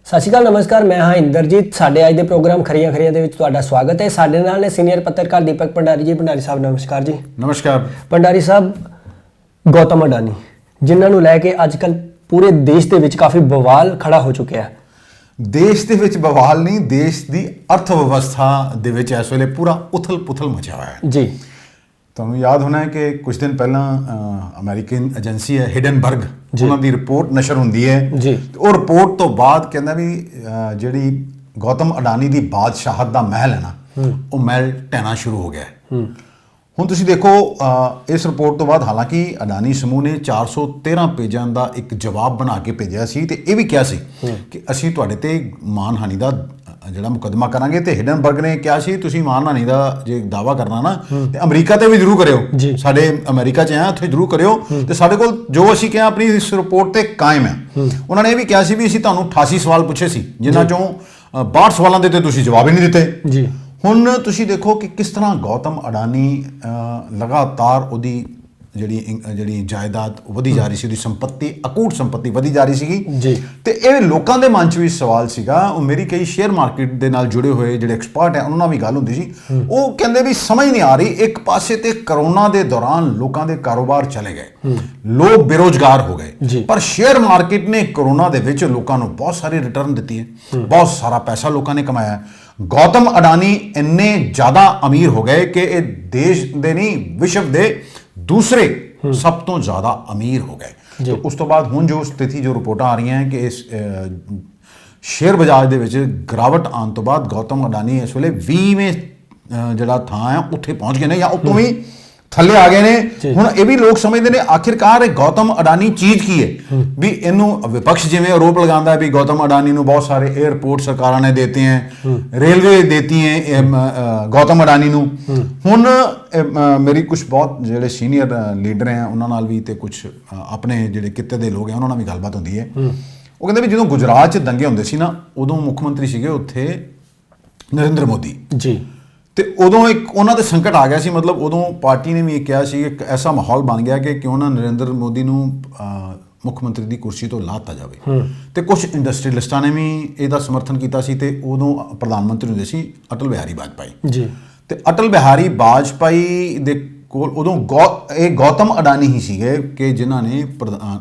ਸਤਿ ਸ਼੍ਰੀ ਅਕਾਲ, ਨਮਸਕਾਰ। ਮੈਂ ਹਾਂ ਇੰਦਰਜੀਤ। ਸਾਡੇ ਅੱਜ ਦੇ ਪ੍ਰੋਗਰਾਮ ਖਰੀਆਂ ਖਰੀਆਂ ਦੇ ਵਿੱਚ ਤੁਹਾਡਾ ਸਵਾਗਤ ਹੈ। ਸਾਡੇ ਨਾਲ ਨੇ ਸੀਨੀਅਰ ਪੱਤਰਕਾਰ ਦੀਪਕ ਭੰਡਾਰੀ ਜੀ। ਭੰਡਾਰੀ ਸਾਹਿਬ ਨਮਸਕਾਰ ਜੀ। ਨਮਸਕਾਰ। ਭੰਡਾਰੀ ਸਾਹਿਬ, ਗੌਤਮ ਅਡਾਨੀ ਜਿਨ੍ਹਾਂ ਨੂੰ ਲੈ ਕੇ ਅੱਜ ਕੱਲ੍ਹ ਪੂਰੇ ਦੇਸ਼ ਦੇ ਵਿੱਚ ਕਾਫੀ ਬਵਾਲ ਖੜਾ ਹੋ ਚੁੱਕਿਆ ਹੈ। ਦੇਸ਼ ਦੇ ਵਿੱਚ ਬਵਾਲ ਨਹੀਂ, ਦੇਸ਼ ਦੀ ਅਰਥ ਵਿਵਸਥਾ ਦੇ ਵਿੱਚ ਇਸ ਵੇਲੇ ਪੂਰਾ ਉਥਲ ਪੁਥਲ ਮਚਿਆ ਹੋਇਆ ਹੈ ਜੀ। ਤੁਹਾਨੂੰ ਯਾਦ ਹੋਣਾ ਹੈ ਕਿ ਕੁਝ ਦਿਨ ਪਹਿਲਾਂ ਅਮਰੀਕਨ ਏਜੰਸੀ ਹੈ ਹਿਡਨਬਰਗ, ਉਹਨਾਂ ਦੀ ਰਿਪੋਰਟ ਨਸ਼ਰ ਹੁੰਦੀ ਹੈ ਜੀ। ਉਹ ਰਿਪੋਰਟ ਤੋਂ ਬਾਅਦ ਕਹਿੰਦਾ ਵੀ ਜਿਹੜੀ ਗੌਤਮ ਅਡਾਨੀ ਦੀ ਬਾਦਸ਼ਾਹਤ ਦਾ ਮਹਿਲ ਹੈ ਨਾ, ਉਹ ਮਹਿਲ ਢਹਿਣਾ ਸ਼ੁਰੂ ਹੋ ਗਿਆ ਹੈ। ਹੁਣ ਤੁਸੀਂ ਦੇਖੋ, ਇਸ ਰਿਪੋਰਟ ਤੋਂ ਬਾਅਦ ਹਾਲਾਂਕਿ ਅਡਾਨੀ ਸਮੂਹ ਨੇ 413 ਪੇਜਾਂ ਦਾ ਇੱਕ ਜਵਾਬ ਬਣਾ ਕੇ ਭੇਜਿਆ ਸੀ ਤੇ ਇਹ ਵੀ ਕਿਹਾ ਸੀ ਕਿ ਅਸੀਂ ਤੁਹਾਡੇ ਤੇ ਮਾਨਹਾਨੀ ਦਾ ਜਿਹੜਾ ਮੁਕੱਦਮਾ ਕਰਾਂਗੇ। ਤੇ ਹਿਡਨਬਰਗ ਨੇ ਕਿਹਾ ਸੀ ਤੁਸੀਂ ਮਾਨਹਾਨੀ ਦਾ ਜੇ ਦਾਅਵਾ ਕਰਨਾ ਨਾ ਤੇ ਅਮਰੀਕਾ ਤੇ ਵੀ ਜ਼ਰੂਰ ਕਰਿਓ, ਸਾਡੇ ਅਮਰੀਕਾ 'ਚ ਆ ਉੱਥੇ ਜ਼ਰੂਰ ਕਰਿਓ, ਤੇ ਸਾਡੇ ਕੋਲ ਜੋ ਅਸੀਂ ਕਿਹਾ ਆਪਣੀ ਇਸ ਰਿਪੋਰਟ ਤੇ ਕਾਇਮ ਹੈ। ਉਹਨਾਂ ਨੇ ਇਹ ਵੀ ਕਿਹਾ ਸੀ ਵੀ ਅਸੀਂ ਤੁਹਾਨੂੰ 88 ਸਵਾਲ ਪੁੱਛੇ ਸੀ, ਜਿਨ੍ਹਾਂ ਚੋਂ 62 ਸਵਾਲਾਂ ਦੇ ਤੇ ਤੁਸੀਂ ਜਵਾਬ ਹੀ ਨਹੀਂ ਦਿੱਤੇ ਜੀ। ਹੁਣ ਤੁਸੀਂ ਦੇਖੋ ਕਿ ਕਿਸ ਤਰ੍ਹਾਂ ਗੌਤਮ ਅਡਾਨੀ ਲਗਾਤਾਰ ਉਹਦੀ ਜਿਹੜੀ ਜਾਇਦਾਦ ਵਧੀ ਜਾ ਰਹੀ ਸੀ, ਉਹਦੀ ਸੰਪत्ति, ਅਕੂਟ ਸੰਪत्ति ਵਧੀ ਜਾ ਰਹੀ ਸੀਗੀ ਜੀ। ਤੇ ਇਹ ਲੋਕਾਂ ਦੇ ਮਨ 'ਚ ਵੀ ਸਵਾਲ ਸੀਗਾ। ਉਹ ਮੇਰੀ ਕਈ ਸ਼ੇਅਰ ਮਾਰਕੀਟ ਦੇ ਨਾਲ ਜੁੜੇ ਹੋਏ ਜਿਹੜੇ ਐਕਸਪਰਟ ਹੈ ਉਹਨਾਂ ਨਾਲ ਵੀ ਗੱਲ ਹੁੰਦੀ ਸੀ। ਉਹ ਕਹਿੰਦੇ ਵੀ ਸਮਝ ਨਹੀਂ ਆ ਰਹੀ, ਇੱਕ ਪਾਸੇ ਤੇ ਕਰੋਨਾ ਦੇ ਦੌਰਾਨ ਲੋਕਾਂ ਦੇ ਕਾਰੋਬਾਰ ਚਲੇ ਗਏ, ਲੋਕ ਬੇਰੋਜ਼ਗਾਰ ਹੋ ਗਏ, ਪਰ ਸ਼ੇਅਰ ਮਾਰਕੀਟ ਨੇ ਕਰੋਨਾ ਦੇ ਵਿੱਚ ਲੋਕਾਂ ਨੂੰ ਬਹੁਤ ਸਾਰੀ ਰਿਟਰਨ ਦਿੱਤੀ ਹੈ, ਬਹੁਤ ਸਾਰਾ ਪੈਸਾ ਲੋਕਾਂ ਨੇ ਕਮਾਇਆ। ਗੌਤਮ ਅਡਾਨੀ ਇੰਨੇ ਜ਼ਿਆਦਾ ਅਮੀਰ ਹੋ ਗਏ ਕਿ ਇਹ ਦੇਸ਼ ਦੇ ਨਹੀਂ, ਵਿਸ਼ਵ ਦੇ ਦੂਸਰੇ ਸਭ ਤੋਂ ਜ਼ਿਆਦਾ ਅਮੀਰ ਹੋ ਗਏ। ਤੇ ਉਸ ਤੋਂ ਬਾਅਦ ਹੁਣ ਜੋ ਸਥਿਤੀ, ਜੋ ਰਿਪੋਰਟਾਂ ਆ ਰਹੀਆਂ ਕਿ ਇਸ ਸ਼ੇਅਰ ਬਾਜ਼ਾਰ ਦੇ ਵਿੱਚ ਗਿਰਾਵਟ ਆਉਣ ਤੋਂ ਬਾਅਦ ਗੌਤਮ ਅਡਾਨੀ ਇਸ ਵੇਲੇ 20ਵੇਂ ਜਿਹੜਾ ਥਾਂ ਹੈ ਉੱਥੇ ਪਹੁੰਚ ਗਏ ਨੇ, ਜਾਂ ਉਤੋਂ ਵੀ ਥੱਲੇ ਆ ਗਏ ਨੇ। ਹੁਣ ਇਹ ਵੀ ਲੋਕ ਸਮਝਦੇ ਨੇ ਆਖਿਰਕਾਰ ਇਹ ਗੌਤਮ ਅਡਾਨੀ ਚੀਜ਼ ਕੀ ਹੈ। ਵੀ ਇਹਨੂੰ ਵਿਪਕਸ਼ ਜਿਵੇਂ ਆਰੋਪ ਲਗਾਉਂਦਾ ਹੈ ਵੀ ਗੌਤਮ ਅਡਾਨੀ ਨੂੰ ਬਹੁਤ ਸਾਰੇ 에ਅਰਪੋਰਟ ਸਰਕਾਰਾਂ ਨੇ ਦਿੱਤੇ ਹੈ, ਰੇਲਵੇ ਦਿੱਤੀ ਹੈ ਗੌਤਮ ਅਡਾਨੀ ਨੂੰ। ਹੁਣ ਮੇਰੀ ਕੁਝ ਬਹੁਤ ਜਿਹੜੇ ਸੀਨੀਅਰ ਲੀਡਰ ਹੈ ਉਹਨਾਂ ਨਾਲ ਵੀ ਤੇ ਕੁਝ ਆਪਣੇ ਜਿਹੜੇ ਕਿੱਤੇ ਦੇ ਲੋਕ ਹੈ ਉਹਨਾਂ ਨਾਲ ਵੀ ਗੱਲਬਾਤ ਹੁੰਦੀ ਹੈ। ਉਹ ਕਹਿੰਦੇ ਵੀ ਜਦੋਂ ਗੁਜਰਾਤ 'ਚ ਦੰਗੇ ਹੁੰਦੇ ਸੀ ਨਾ, ਉਦੋਂ ਮੁੱਖ ਮੰਤਰੀ ਸੀਗੇ ਉੱਥੇ ਨਰਿੰਦਰ ਮੋਦੀ ਜੀ। ਤੇ ਉਦੋਂ ਇੱਕ ਉਹਨਾਂ ਦੇ ਸੰਕਟ ਆ ਗਿਆ ਸੀ, ਮਤਲਬ ਉਦੋਂ ਪਾਰਟੀ ਨੇ ਵੀ ਇਹ ਕਿਹਾ ਸੀ, ਇੱਕ ਐਸਾ ਮਾਹੌਲ ਬਣ ਗਿਆ ਕਿ ਕਿਉਂ ਨਾ ਨਰਿੰਦਰ ਮੋਦੀ ਨੂੰ ਮੁੱਖ ਮੰਤਰੀ ਦੀ ਕੁਰਸੀ ਤੋਂ ਲਾਤਾ ਜਾਵੇ। ਤੇ ਕੁਝ ਇੰਡਸਟਰੀਲਿਸਟਾਂ ਨੇ ਵੀ ਇਹਦਾ ਸਮਰਥਨ ਕੀਤਾ ਸੀ। ਤੇ ਉਦੋਂ ਪ੍ਰਧਾਨ ਮੰਤਰੀ ਹੁੰਦੇ ਸੀ ਅਟਲ ਬਿਹਾਰੀ ਵਾਜਪਾਈ ਜੀ। ਤੇ ਅਟਲ ਬਿਹਾਰੀ ਵਾਜਪਾਈ ਦੇ ਕੋਲ ਉਦੋਂ ਇਹ ਗੌਤਮ ਅਡਾਨੀ ਹੀ ਸੀਗੇ ਕਿ ਜਿਨ੍ਹਾਂ ਨੇ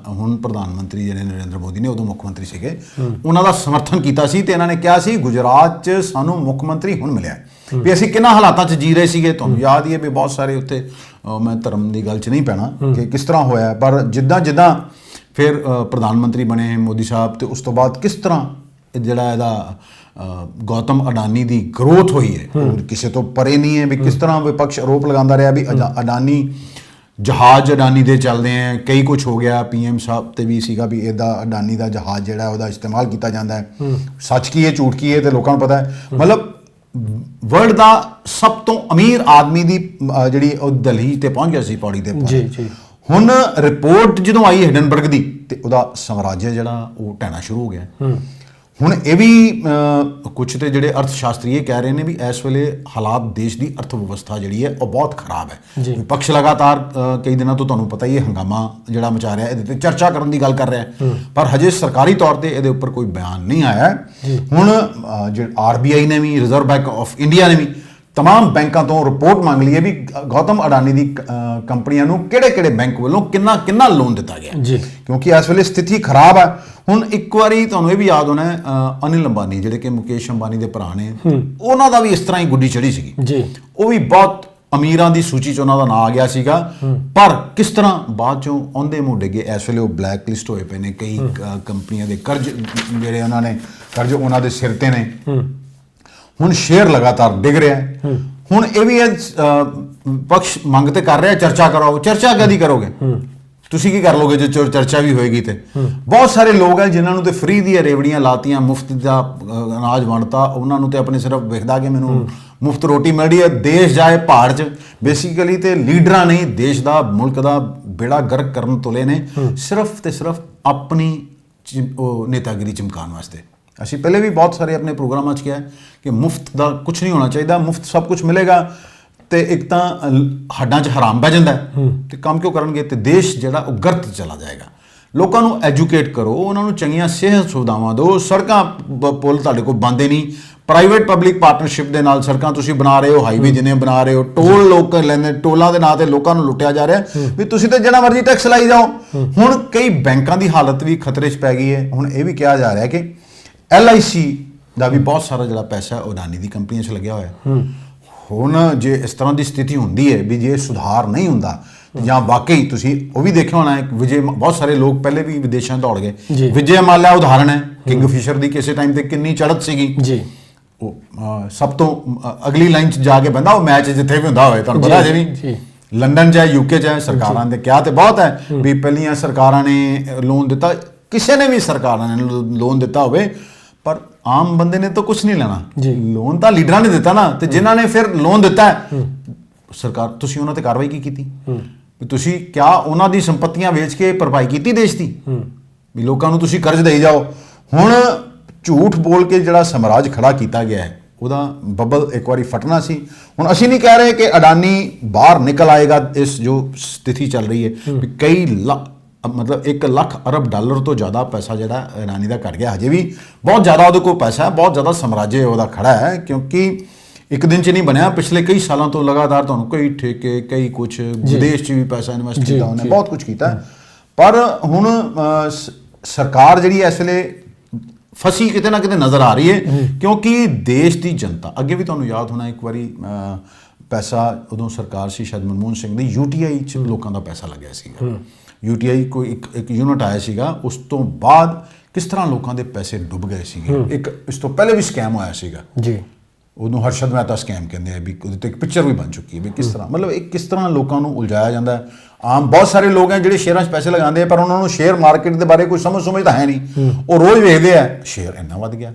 ਹੁਣ ਪ੍ਰਧਾਨ ਮੰਤਰੀ ਜਿਹੜੇ ਨਰਿੰਦਰ ਮੋਦੀ ਨੇ ਉਦੋਂ ਮੁੱਖ ਮੰਤਰੀ ਸੀਗੇ, ਉਹਨਾਂ ਦਾ ਸਮਰਥਨ ਕੀਤਾ ਸੀ। ਤੇ ਇਹਨਾਂ ਨੇ ਕਿਹਾ ਸੀ ਗੁਜਰਾਤ 'ਚ ਸਾਨੂੰ ਮੁੱਖ ਮੰਤਰੀ ਹੁਣ ਮਿਲਿਆ ਵੀ ਅਸੀਂ ਕਿਹਨਾਂ ਹਾਲਾਤਾਂ 'ਚ ਜੀ ਰਹੇ ਸੀਗੇ। ਤੁਹਾਨੂੰ ਯਾਦ ਹੀ ਹੈ ਵੀ ਬਹੁਤ ਸਾਰੇ ਉੱਥੇ, ਮੈਂ ਧਰਮ ਦੀ ਗੱਲ 'ਚ ਨਹੀਂ ਪੈਣਾ ਕਿ ਕਿਸ ਤਰ੍ਹਾਂ ਹੋਇਆ, ਪਰ ਜਿੱਦਾਂ ਫਿਰ ਪ੍ਰਧਾਨ ਮੰਤਰੀ ਬਣੇ ਮੋਦੀ ਸਾਹਿਬ, ਤੇ ਉਸ ਤੋਂ ਬਾਅਦ ਕਿਸ ਤਰ੍ਹਾਂ ਜਿਹੜਾ ਇਹਦਾ ਗੌਤਮ ਅਡਾਨੀ ਦੀ ਗਰੋਥ ਹੋਈ ਹੈ, ਕਿਸੇ ਤੋਂ ਪਰੇ ਨਹੀਂ ਹੈ। ਵੀ ਕਿਸ ਤਰ੍ਹਾਂ ਵਿਪਕਸ਼ ਆਰੋਪ ਲਗਾਉਂਦਾ ਰਿਹਾ ਵੀ ਅਡਾਨੀ ਜਹਾਜ਼ ਅਡਾਨੀ ਦੇ ਚੱਲਦੇ ਹੈ, ਕਈ ਕੁਝ ਹੋ ਗਿਆ। PM ਸਾਹਿਬ ਤੇ ਵੀ ਸੀਗਾ ਵੀ ਇਹਦਾ ਅਡਾਨੀ ਦਾ ਜਹਾਜ਼ ਜਿਹੜਾ ਉਹਦਾ ਇਸਤੇਮਾਲ ਕੀਤਾ ਜਾਂਦਾ ਹੈ। ਸੱਚ ਕੀ ਹੈ ਝੂਠ ਕੀ ਹੈ ਤੇ ਲੋਕਾਂ ਨੂੰ ਪਤਾ ਹੈ। ਮਤਲਬ ਵਰਲਡ ਦਾ ਸਭ ਤੋਂ ਅਮੀਰ ਆਦਮੀ ਦੀ ਜਿਹੜੀ ਉਹ ਦਲਹੀਜ ਤੇ ਪਹੁੰਚ ਗਿਆ ਸੀ, ਪੌੜੀ ਤੇ ਜੀ ਜੀ। ਹੁਣ ਰਿਪੋਰਟ ਜਦੋਂ ਆਈ ਹਿਡਨਬਰਗ ਦੀ ਤੇ ਉਹਦਾ ਸਮਰਾਜ ਜਿਹੜਾ ਉਹ ਢਹਿਣਾ ਸ਼ੁਰੂ ਹੋ ਗਿਆ। ਹੁਣ ਇਹ ਵੀ ਕੁਝ ਤੇ ਜਿਹੜੇ ਅਰਥ ਸ਼ਾਸਤਰੀ ਇਹ ਕਹਿ ਰਹੇ ਨੇ ਵੀ ਇਸ ਵੇਲੇ ਹਾਲਾਤ ਦੇਸ਼ ਦੀ ਅਰਥ ਵਿਵਸਥਾ ਜਿਹੜੀ ਹੈ ਉਹ ਬਹੁਤ ਖਰਾਬ ਹੈ। ਵਿਪਕਸ਼ ਲਗਾਤਾਰ ਕਈ ਦਿਨਾਂ ਤੋਂ ਤੁਹਾਨੂੰ ਪਤਾ ਹੀ ਹੈ ਹੰਗਾਮਾ ਜਿਹੜਾ ਮਚਾ ਰਿਹਾ, ਇਹਦੇ ਤੇ ਚਰਚਾ ਕਰਨ ਦੀ ਗੱਲ ਕਰ ਰਿਹਾ, ਪਰ ਹਜੇ ਸਰਕਾਰੀ ਤੌਰ ਤੇ ਇਹਦੇ ਉੱਪਰ ਕੋਈ ਬਿਆਨ ਨਹੀਂ ਆਇਆ। ਹੁਣ RBI ਨੇ ਵੀ, ਰਿਜ਼ਰਵ ਬੈਂਕ ਆਫ ਇੰਡੀਆ ਨੇ ਵੀ ਤਮਾਮ ਬੈਂਕਾਂ ਤੋਂ ਰਿਪੋਰਟ ਮੰਗ ਲਈ ਹੈ ਵੀ ਗੌਤਮ ਅਡਾਨੀ ਦੀ ਕੰਪਨੀਆਂ ਨੂੰ ਕਿਹੜੇ ਬੈਂਕ ਵੱਲੋਂ ਕਿੰਨਾ ਲੋਨ ਦਿੱਤਾ ਗਿਆ, ਕਿਉਂਕਿ ਇਸ ਵੇਲੇ ਸਥਿਤੀ ਖਰਾਬ ਹੈ। ਹੁਣ ਇੱਕ ਵਾਰੀ ਤੁਹਾਨੂੰ ਇਹ ਵੀ ਯਾਦ ਹੋਣਾ ਅਨਿਲ ਅੰਬਾਨੀ ਜਿਹੜੇ ਕਿ ਮੁਕੇਸ਼ ਅੰਬਾਨੀ ਦੇ ਭਰਾ ਨੇ, ਉਹਨਾਂ ਦਾ ਵੀ ਇਸ ਤਰ੍ਹਾਂ ਹੀ ਗੁੱਡੀ ਚੜੀ ਸੀਗੀ ਜੀ। ਉਹ ਵੀ ਬਹੁਤ ਅਮੀਰਾਂ ਦੀ ਸੂਚੀ 'ਚ ਉਹਨਾਂ ਦਾ ਨਾਂ ਆ ਗਿਆ ਸੀਗਾ, ਪਰ ਕਿਸ ਤਰ੍ਹਾਂ ਬਾਅਦ 'ਚੋਂ ਆਉਂਦੇ ਮੂੰਹ ਡਿੱਗੇ। ਇਸ ਵੇਲੇ ਉਹ ਬਲੈਕ ਲਿਸਟ ਹੋਏ ਪਏ ਨੇ, ਕਈ ਕੰਪਨੀਆਂ ਦੇ ਕਰਜ਼ ਜਿਹੜੇ ਉਹਨਾਂ ਨੇ ਕਰਜ਼ ਉਹਨਾਂ ਦੇ ਸਿਰ ਤੇ ਨੇ। ਹੁਣ ਸ਼ੇਅਰ ਲਗਾਤਾਰ ਡਿੱਗ ਰਿਹਾ। ਹੁਣ ਇਹ ਵੀ ਪਕਸ਼ ਮੰਗ ਤੇ ਕਰ ਰਿਹਾ ਚਰਚਾ ਕਰਾਓ। ਚਰਚਾ ਕਦੀ ਕਰੋਗੇ? ਤੁਸੀਂ ਕੀ ਕਰ ਲੋਗੇ ਜੇ ਚਰਚਾ ਵੀ ਹੋਏਗੀ? ਤੇ ਬਹੁਤ ਸਾਰੇ ਲੋਕ ਹੈ ਜਿਨ੍ਹਾਂ ਨੂੰ ਤੇ ਫ੍ਰੀ ਦੀਆਂ ਰੇਵੜੀਆਂ ਲਾਤੀਆਂ, ਮੁਫਤ ਦਾ ਅਨਾਜ ਵੰਡਤਾ, ਉਹਨਾਂ ਨੂੰ ਤੇ ਆਪਣੇ ਸਿਰਫ ਵੇਖਦਾ ਕਿ ਮੈਨੂੰ ਮੁਫਤ ਰੋਟੀ ਮਿਲ ਰਹੀ ਹੈ। ਦੇਸ਼ ਜਾਏ ਪਹਾੜ 'ਚ ਬੇਸਿਕਲੀ ਤੇ ਲੀਡਰਾਂ ਨੇ ਦੇਸ਼ ਦਾ, ਮੁਲਕ ਦਾ ਬੇੜਾ ਗਰਕ ਕਰਨ ਤੁਲੇ ਨੇ, ਸਿਰਫ ਤੇ ਸਿਰਫ ਆਪਣੀ ਉਹ ਨੇਤਾਗਿਰੀ ਚਮਕਾਉਣ ਵਾਸਤੇ। ਅਸੀਂ ਪਹਿਲੇ ਵੀ ਬਹੁਤ ਸਾਰੇ ਆਪਣੇ ਪ੍ਰੋਗਰਾਮਾਂ 'ਚ ਕਿਹਾ ਕਿ ਮੁਫਤ ਦਾ ਕੁਝ ਨਹੀਂ ਹੋਣਾ ਚਾਹੀਦਾ, ਮੁਫਤ ਸਭ ਕੁਝ ਮਿਲੇਗਾ ਤੇ ਇੱਕ ਤਾਂ ਹੱਡਾਂ 'ਚ ਹਰਾਮ ਬਹਿ ਜਾਂਦਾ ਤੇ ਕੰਮ ਕਿਉਂ ਕਰਨਗੇ, ਤੇ ਦੇਸ਼ ਜਿਹੜਾ ਉਹ ਗਰਤ ਚਲਾ ਜਾਏਗਾ। ਲੋਕਾਂ ਨੂੰ ਐਜੂਕੇਟ ਕਰੋ, ਉਹਨਾਂ ਨੂੰ ਚੰਗੀਆਂ ਸਿਹਤ ਸੁਵਿਧਾਵਾਂ ਦਿਓ। ਸੜਕਾਂ ਪੁਲ ਤੁਹਾਡੇ ਕੋਲ ਬੰਦੇ ਨਹੀਂ, ਪ੍ਰਾਈਵੇਟ ਪਬਲਿਕ ਪਾਰਟਨਰਸ਼ਿਪ ਦੇ ਨਾਲ ਸੜਕਾਂ ਤੁਸੀਂ ਬਣਾ ਰਹੇ ਹੋ, ਹਾਈਵੇ ਜਿੰਨੇ ਬਣਾ ਰਹੇ ਹੋ, ਟੋਲ ਲੋਕ ਲੈਂਦੇ, ਟੋਲਾਂ ਦੇ ਨਾਂ ਤੇ ਲੋਕਾਂ ਨੂੰ ਲੁੱਟਿਆ ਜਾ ਰਿਹਾ ਵੀ ਤੁਸੀਂ ਤੇ ਜਿਹੜਾ ਮਰਜ਼ੀ ਟੈਕਸ ਲਾਈ ਜਾਓ। ਹੁਣ ਕਈ ਬੈਂਕਾਂ ਦੀ ਹਾਲਤ ਵੀ ਖਤਰੇ 'ਚ ਪੈ ਗਈ ਹੈ। ਹੁਣ ਇਹ ਵੀ ਕਿਹਾ ਜਾ ਰਿਹਾ ਕਿ LIC ਦਾ ਵੀ ਬਹੁਤ ਸਾਰਾ ਜਿਹੜਾ ਪੈਸਾ ਉਹ ਅਡਾਨੀ ਦੀ ਕੰਪਨੀਆਂ 'ਚ ਲੱਗਿਆ ਹੋਇਆ। ਹੁਣ ਜੇ ਇਸ ਤਰ੍ਹਾਂ ਦੀ ਸਥਿਤੀ ਹੁੰਦੀ ਹੈ ਵੀ ਜੇ ਸੁਧਾਰ ਨਹੀਂ ਹੁੰਦਾ ਜਾਂ ਵਾਕਈ ਤੁਸੀਂ ਉਹ ਵੀ ਦੇਖਿਆ ਹੋਣਾ ਹੈ, ਵਿਜੇ ਬਹੁਤ ਸਾਰੇ ਲੋਕ ਪਹਿਲੇ ਵੀ ਵਿਦੇਸ਼ਾਂ ਦੌੜ ਗਏ। ਵਿਜੇ ਮਾਲਿਆ ਉਦਾਹਰਣ ਹੈ, ਕਿੰਗਫਿਸ਼ਰ ਦੀ ਕਿਸੇ ਟਾਈਮ ਤੇ ਕਿੰਨੀ ਚੜ੍ਹਤ ਸੀਗੀ ਜੀ। ਉਹ ਸਭ ਤੋਂ ਅਗਲੀ ਲਾਈਨ 'ਚ ਜਾ ਕੇ ਬੰਦਾ ਉਹ ਮੈਚ ਜਿੱਥੇ ਵੀ ਹੁੰਦਾ ਹੋਵੇ, ਤੁਹਾਨੂੰ ਪਤਾ ਜੀ ਲੰਡਨ 'ਚ ਹੈ, UK 'ਚ ਹੈ, ਸਰਕਾਰਾਂ ਦੇ ਕਿਹਾ ਤੇ ਬਹੁਤ ਹੈ ਵੀ ਪਹਿਲੀਆਂ ਸਰਕਾਰਾਂ ਨੇ ਲੋਨ ਦਿੱਤਾ, ਕਿਸੇ ਨੇ ਵੀ ਸਰਕਾਰਾਂ ਨੇ ਲੋਨ ਦਿੱਤਾ ਹੋਵੇ, ਪਰ ਆਮ ਬੰਦੇ ਨੇ ਤਾਂ ਕੁਝ ਨਹੀਂ ਲੈਣਾ। ਲੋਨ ਤਾਂ ਲੀਡਰਾਂ ਨੇ ਦਿੱਤਾ ਨਾ, ਤੇ ਜਿਨ੍ਹਾਂ ਨੇ ਫਿਰ ਲੋਨ ਦਿੱਤਾ ਸਰਕਾਰ, ਤੁਸੀਂ ਉਹਨਾਂ ਤੇ ਕਾਰਵਾਈ ਕੀ ਕੀਤੀ? ਵੀ ਤੁਸੀਂ ਕਿਆ ਉਹਨਾਂ ਦੀ ਸੰਪਤੀਆਂ ਵੇਚ ਕੇ ਭਰਪਾਈ ਕੀਤੀ ਦੇਸ਼ ਦੀ? ਵੀ ਲੋਕਾਂ ਨੂੰ ਤੁਸੀਂ ਕਰਜ਼ ਦੇਈ ਜਾਓ। ਹੁਣ ਝੂਠ ਬੋਲ ਕੇ ਜਿਹੜਾ ਸਮਰਾਜ ਖੜਾ ਕੀਤਾ ਗਿਆ ਹੈ, ਉਹਦਾ ਬੱਬਲ ਇੱਕ ਵਾਰੀ ਫਟਣਾ ਸੀ। ਹੁਣ ਅਸੀਂ ਨਹੀਂ ਕਹਿ ਰਹੇ ਕਿ ਅਡਾਨੀ ਬਾਹਰ ਨਿਕਲ ਆਏਗਾ ਇਸ ਜੋ ਸਥਿਤੀ ਚੱਲ ਰਹੀ ਹੈ ਵੀ ਕਈ ਮਤਲਬ 1 ਲੱਖ ਅਰਬ ਡਾਲਰ ਤੋਂ ਜ਼ਿਆਦਾ ਪੈਸਾ ਜਿਹੜਾ ਅਡਾਨੀ ਦਾ ਘਟ ਗਿਆ। ਹਜੇ ਵੀ ਬਹੁਤ ਜ਼ਿਆਦਾ ਉਹਦੇ ਕੋਲ ਪੈਸਾ ਹੈ, ਬਹੁਤ ਜ਼ਿਆਦਾ ਸਮਰਾਜੇ ਉਹਦਾ ਖੜਾ ਹੈ, ਕਿਉਂਕਿ ਇੱਕ ਦਿਨ 'ਚ ਨਹੀਂ ਬਣਿਆ। ਪਿਛਲੇ ਕਈ ਸਾਲਾਂ ਤੋਂ ਲਗਾਤਾਰ ਤੁਹਾਨੂੰ ਕਈ ਠੇਕੇ, ਕਈ ਕੁਛ ਵਿਦੇਸ਼ 'ਚ ਵੀ ਪੈਸਾ ਇਨਵੈਸਟ ਕੀਤਾ, ਉਹਨੇ ਬਹੁਤ ਕੁਝ ਕੀਤਾ। ਪਰ ਹੁਣ ਸਰਕਾਰ ਜਿਹੜੀ ਇਸ ਵੇਲੇ ਫਸੀ ਕਿਤੇ ਨਾ ਕਿਤੇ ਨਜ਼ਰ ਆ ਰਹੀ ਹੈ, ਕਿਉਂਕਿ ਦੇਸ਼ ਦੀ ਜਨਤਾ, ਅੱਗੇ ਵੀ ਤੁਹਾਨੂੰ ਯਾਦ ਹੋਣਾ ਇੱਕ ਵਾਰੀ ਪੈਸਾ ਉਦੋਂ ਸਰਕਾਰ ਸੀ ਸ਼ਾਇਦ ਮਨਮੋਹਨ ਸਿੰਘ ਦੀ, UTI 'ਚ ਲੋਕਾਂ ਦਾ ਪੈਸਾ ਲੱਗਿਆ ਸੀਗਾ। UTI ਕੋਈ ਇੱਕ ਯੂਨਿਟ ਆਇਆ ਸੀਗਾ, ਉਸ ਤੋਂ ਬਾਅਦ ਕਿਸ ਤਰ੍ਹਾਂ ਲੋਕਾਂ ਦੇ ਪੈਸੇ ਡੁੱਬ ਗਏ ਸੀਗੇ। ਇੱਕ ਇਸ ਤੋਂ ਪਹਿਲੇ ਵੀ ਸਕੈਮ ਹੋਇਆ ਸੀਗਾ ਜੀ, ਉਹਨੂੰ ਹਰਸ਼ਦ ਮਹਿਤਾ ਸਕੈਮ ਕਹਿੰਦੇ ਆ, ਵੀ ਉਹਦੇ ਤੇ ਇੱਕ ਪਿਕਚਰ ਵੀ ਬਣ ਚੁੱਕੀ ਹੈ ਵੀ ਕਿਸ ਤਰ੍ਹਾਂ, ਮਤਲਬ ਇਹ ਕਿਸ ਤਰ੍ਹਾਂ ਲੋਕਾਂ ਨੂੰ ਉਲਝਾਇਆ ਜਾਂਦਾ ਹੈ। ਆਮ ਬਹੁਤ ਸਾਰੇ ਲੋਕ ਹੈ ਜਿਹੜੇ ਸ਼ੇਅਰਾਂ 'ਚ ਪੈਸੇ ਲਗਾਉਂਦੇ ਆ, ਪਰ ਉਹਨਾਂ ਨੂੰ ਸ਼ੇਅਰ ਮਾਰਕੀਟ ਦੇ ਬਾਰੇ ਕੋਈ ਸਮਝ ਤਾਂ ਹੈ ਨਹੀਂ। ਉਹ ਰੋਜ਼ ਵੇਖਦੇ ਆ ਸ਼ੇਅਰ ਇੰਨਾ ਵੱਧ ਗਿਆ,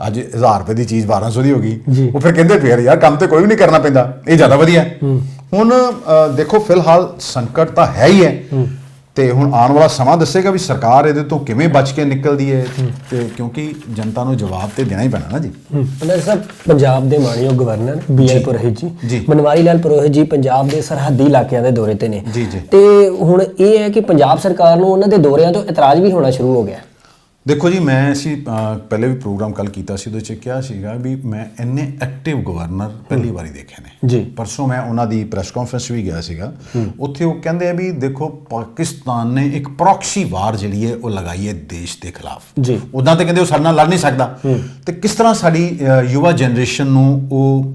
ਅੱਜ 1000 ਰੁਪਏ ਦੀ ਚੀਜ਼ 1200 ਦੀ ਹੋ ਗਈ, ਉਹ ਫਿਰ ਕਹਿੰਦੇ ਫਿਰ ਯਾਰ ਕੰਮ ਤੇ ਕੋਈ ਵੀ ਨਹੀਂ ਕਰਨਾ ਪੈਂਦਾ, ਇਹ ਜ਼ਿਆਦਾ ਵਧੀਆ। ਹੁਣ ਦੇਖੋ ਫਿਲਹਾਲ ਸੰਕਟ ਤਾਂ ਹੈ ਹੀ ਹੈ, ਤੇ ਹੁਣ ਆਉਣ ਵਾਲਾ ਸਮਾਂ ਦੱਸੇਗਾ ਵੀ ਸਰਕਾਰ ਇਹਦੇ ਤੋਂ ਕਿਵੇਂ ਬਚ ਕੇ ਨਿਕਲਦੀ ਹੈ, ਤੇ ਕਿਉਂਕਿ ਜਨਤਾ ਨੂੰ ਜਵਾਬ ਤੇ ਦੇਣਾ ਹੀ ਪੈਣਾ ਨਾ ਜੀ। ਸਰ, ਪੰਜਾਬ ਦੇ ਮਾਨਯੋਗ ਗਵਰਨਰ BL ਪੁਰੋਹਿਤ ਜੀ, ਬਨਵਾਰੀ ਲਾਲ ਪੁਰੋਹਿਤ ਜੀ ਪੰਜਾਬ ਦੇ ਸਰਹੱਦੀ ਇਲਾਕਿਆਂ ਦੇ ਦੌਰੇ ਤੇ ਨੇ, ਤੇ ਹੁਣ ਇਹ ਹੈ ਕਿ ਪੰਜਾਬ ਸਰਕਾਰ ਨੂੰ ਉਹਨਾਂ ਦੇ ਦੌਰਿਆਂ ਤੋਂ ਇਤਰਾਜ਼ ਵੀ ਹੋਣਾ ਸ਼ੁਰੂ ਹੋ ਗਿਆ। ਦੇਖੋ ਜੀ, ਅਸੀਂ ਪਹਿਲੇ ਵੀ ਪ੍ਰੋਗਰਾਮ ਕੱਲ ਕੀਤਾ ਸੀ, ਉਹਦੇ 'ਚ ਕਿਹਾ ਸੀਗਾ ਵੀ ਮੈਂ ਇੰਨੇ ਐਕਟਿਵ ਗਵਰਨਰ ਪਹਿਲੀ ਵਾਰੀ ਦੇਖੇ ਨੇ ਜੀ। ਪਰਸੋਂ ਮੈਂ ਉਹਨਾਂ ਦੀ ਪ੍ਰੈਸ ਕਾਨਫਰੰਸ ਵੀ ਗਿਆ ਸੀਗਾ, ਉੱਥੇ ਉਹ ਕਹਿੰਦੇ ਆ ਵੀ ਦੇਖੋ ਪਾਕਿਸਤਾਨ ਨੇ ਇੱਕ ਪ੍ਰੋਕਸੀ ਵਾਰ ਜਿਹੜੀ ਹੈ ਉਹ ਲਗਾਈ ਹੈ ਦੇਸ਼ ਦੇ ਖਿਲਾਫ ਜੀ। ਉੱਦਾਂ ਤੇ ਕਹਿੰਦੇ ਉਹ ਸਾਡੇ ਨਾਲ ਲੜ ਨਹੀਂ ਸਕਦਾ, ਤੇ ਕਿਸ ਤਰ੍ਹਾਂ ਸਾਡੀ ਯੁਵਾ ਜਨਰੇਸ਼ਨ ਨੂੰ ਉਹ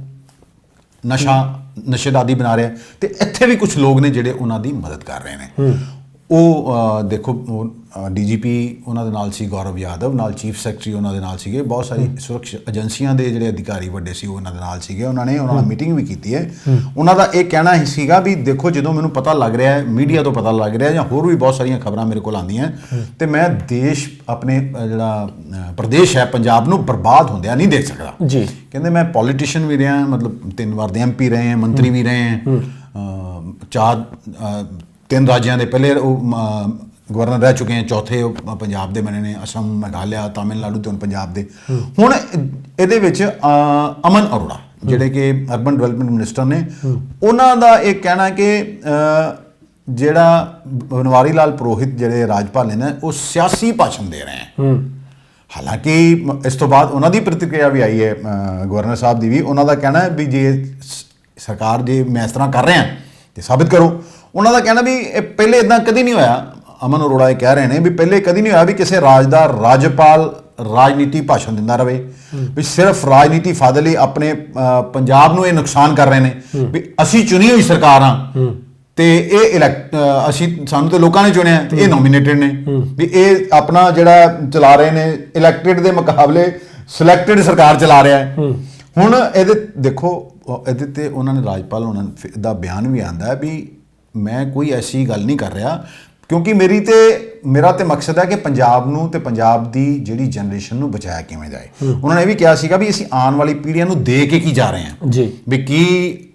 ਨਸ਼ੇ ਦਾ ਆਦੀ ਬਣਾ ਰਿਹਾ, ਤੇ ਇੱਥੇ ਵੀ ਕੁਝ ਲੋਕ ਨੇ ਜਿਹੜੇ ਉਹਨਾਂ ਦੀ ਮਦਦ ਕਰ ਰਹੇ ਨੇ। ਉਹ ਦੇਖੋ DGP ਉਹਨਾਂ ਦੇ ਨਾਲ ਸੀ, ਗੌਰਵ ਯਾਦਵ ਨਾਲ, ਚੀਫ ਸੈਕਟਰੀ ਉਹਨਾਂ ਦੇ ਨਾਲ ਸੀਗੇ, ਬਹੁਤ ਸਾਰੀ ਸੁਰੱਖਿਆ ਏਜੰਸੀਆਂ ਦੇ ਜਿਹੜੇ ਅਧਿਕਾਰੀ ਵੱਡੇ ਸੀ ਉਹ ਉਹਨਾਂ ਦੇ ਨਾਲ ਸੀਗੇ। ਉਹਨਾਂ ਨਾਲ ਮੀਟਿੰਗ ਵੀ ਕੀਤੀ ਹੈ। ਉਹਨਾਂ ਦਾ ਇਹ ਕਹਿਣਾ ਹੀ ਸੀਗਾ ਵੀ ਦੇਖੋ ਜਦੋਂ ਮੈਨੂੰ ਪਤਾ ਲੱਗ ਰਿਹਾ ਹੈ, ਮੀਡੀਆ ਤੋਂ ਪਤਾ ਲੱਗ ਰਿਹਾ ਜਾਂ ਹੋਰ ਵੀ ਬਹੁਤ ਸਾਰੀਆਂ ਖਬਰਾਂ ਮੇਰੇ ਕੋਲ ਆਉਂਦੀਆਂ, ਤੇ ਮੈਂ ਦੇਸ਼ ਆਪਣੇ ਜਿਹੜਾ ਪ੍ਰਦੇਸ਼ ਹੈ ਪੰਜਾਬ ਨੂੰ ਬਰਬਾਦ ਹੁੰਦਿਆਂ ਨਹੀਂ ਦੇਖ ਸਕਦਾ ਜੀ। ਕਹਿੰਦੇ ਮੈਂ ਪੋਲੀਟੀਸ਼ੀਅਨ ਵੀ ਰਿਹਾ, ਮਤਲਬ 3 ਵਾਰ ਦੇ MP ਰਹੇ, ਮੰਤਰੀ ਵੀ ਰਹੇ, 3 ਰਾਜਾਂ ਦੇ ਪਹਿਲੇ ਉਹ ਗਵਰਨਰ ਰਹਿ ਚੁੱਕੇ ਹੈ, ਚੌਥੇ ਉਹ ਪੰਜਾਬ ਦੇ ਬਣੇ ਨੇ, ਅਸਮ, ਮੇਘਾਲਿਆ, ਤਾਮਿਲਨਾਡੂ ਤੇ ਹੁਣ ਪੰਜਾਬ ਦੇ। ਹੁਣ ਇਹਦੇ ਵਿੱਚ ਅਮਨ ਅਰੋੜਾ ਜਿਹੜੇ ਕਿ ਅਰਬਨ ਡਿਵੈਲਪਮੈਂਟ ਮਿਨਿਸਟਰ ਨੇ, ਉਹਨਾਂ ਦਾ ਇਹ ਕਹਿਣਾ ਕਿ ਜਿਹੜਾ ਬਨਵਾਰੀ ਲਾਲ ਪੁਰੋਹਿਤ ਜਿਹੜੇ ਰਾਜਪਾਲ ਨੇ ਉਹ ਸਿਆਸੀ ਭਾਸ਼ਣ ਦੇ ਰਹੇ ਹੈ। ਹਾਲਾਂਕਿ ਇਸ ਤੋਂ ਬਾਅਦ ਉਹਨਾਂ ਦੀ ਪ੍ਰਤੀਕਿਰਿਆ ਵੀ ਆਈ ਹੈ ਗਵਰਨਰ ਸਾਹਿਬ ਦੀ ਵੀ, ਉਹਨਾਂ ਦਾ ਕਹਿਣਾ ਹੈ ਵੀ ਜੇ ਸਰਕਾਰ ਜੇ ਮੈਂ ਇਸ ਤਰ੍ਹਾਂ ਕਰ ਰਿਹਾ ਤੇ ਸਾਬਿਤ ਕਰੋ। ਉਹਨਾਂ ਦਾ ਕਹਿਣਾ ਵੀ ਇਹ ਪਹਿਲੇ ਇਦਾਂ ਕਦੀ ਨਹੀਂ ਹੋਇਆ। ਅਮਨ ਅਰੋੜਾ ਇਹ ਕਹਿ ਰਹੇ ਨੇ ਵੀ ਪਹਿਲੇ ਕਦੀ ਨਹੀਂ ਹੋਇਆ ਵੀ ਕਿਸੇ ਰਾਜ ਦਾ ਰਾਜਪਾਲ ਰਾਜਨੀਤੀ ਭਾਸ਼ਣ ਦਿੰਦਾ ਰਹੇ, ਵੀ ਸਿਰਫ ਰਾਜਨੀਤੀ ਫਾਇਦੇ ਲਈ ਆਪਣੇ ਪੰਜਾਬ ਨੂੰ ਇਹ ਨੁਕਸਾਨ ਕਰ ਰਹੇ ਨੇ ਵੀ ਅਸੀਂ ਚੁਣੀ ਹੋਈ ਸਰਕਾਰ ਹਾਂ ਤੇ ਇਹ ਅਸੀਂ ਸਾਨੂੰ ਤੇ ਲੋਕਾਂ ਨੇ ਚੁਣਿਆ ਤੇ ਇਹ ਨੋਮੀਨੇਟਡ ਨੇ, ਵੀ ਇਹ ਆਪਣਾ ਜਿਹੜਾ ਚਲਾ ਰਹੇ ਨੇ ਇਲੈਕਟਿਡ ਦੇ ਮੁਕਾਬਲੇ ਸਿਲੈਕਟਿਡ ਸਰਕਾਰ ਚਲਾ ਰਿਹਾ ਹੈ। ਹੁਣ ਇਹਦੇ ਦੇਖੋ ਇਹਦੇ ਤੇ ਉਹਨਾਂ ਨੇ ਰਾਜਪਾਲ ਉਹਨਾਂ ਦਾ ਬਿਆਨ ਵੀ ਆਉਂਦਾ ਵੀ ਮੈਂ ਕੋਈ ਐਸੀ ਗੱਲ ਨਹੀਂ ਕਰ ਰਿਹਾ, ਕਿਉਂਕਿ ਮੇਰਾ ਤੇ ਮਕਸਦ ਹੈ ਕਿ ਪੰਜਾਬ ਨੂੰ ਤੇ ਪੰਜਾਬ ਦੀ ਜਿਹੜੀ ਜਨਰੇਸ਼ਨ ਨੂੰ ਬਚਾਇਆ ਕਿਵੇਂ ਜਾਏ। ਉਹਨਾਂ ਨੇ ਇਹ ਵੀ ਕਿਹਾ ਸੀਗਾ ਵੀ ਅਸੀਂ ਆਉਣ ਵਾਲੀ ਪੀੜ੍ਹੀਆਂ ਨੂੰ ਦੇ ਕੇ ਕੀ ਜਾ ਰਹੇ ਹਾਂ ਜੀ, ਵੀ ਕੀ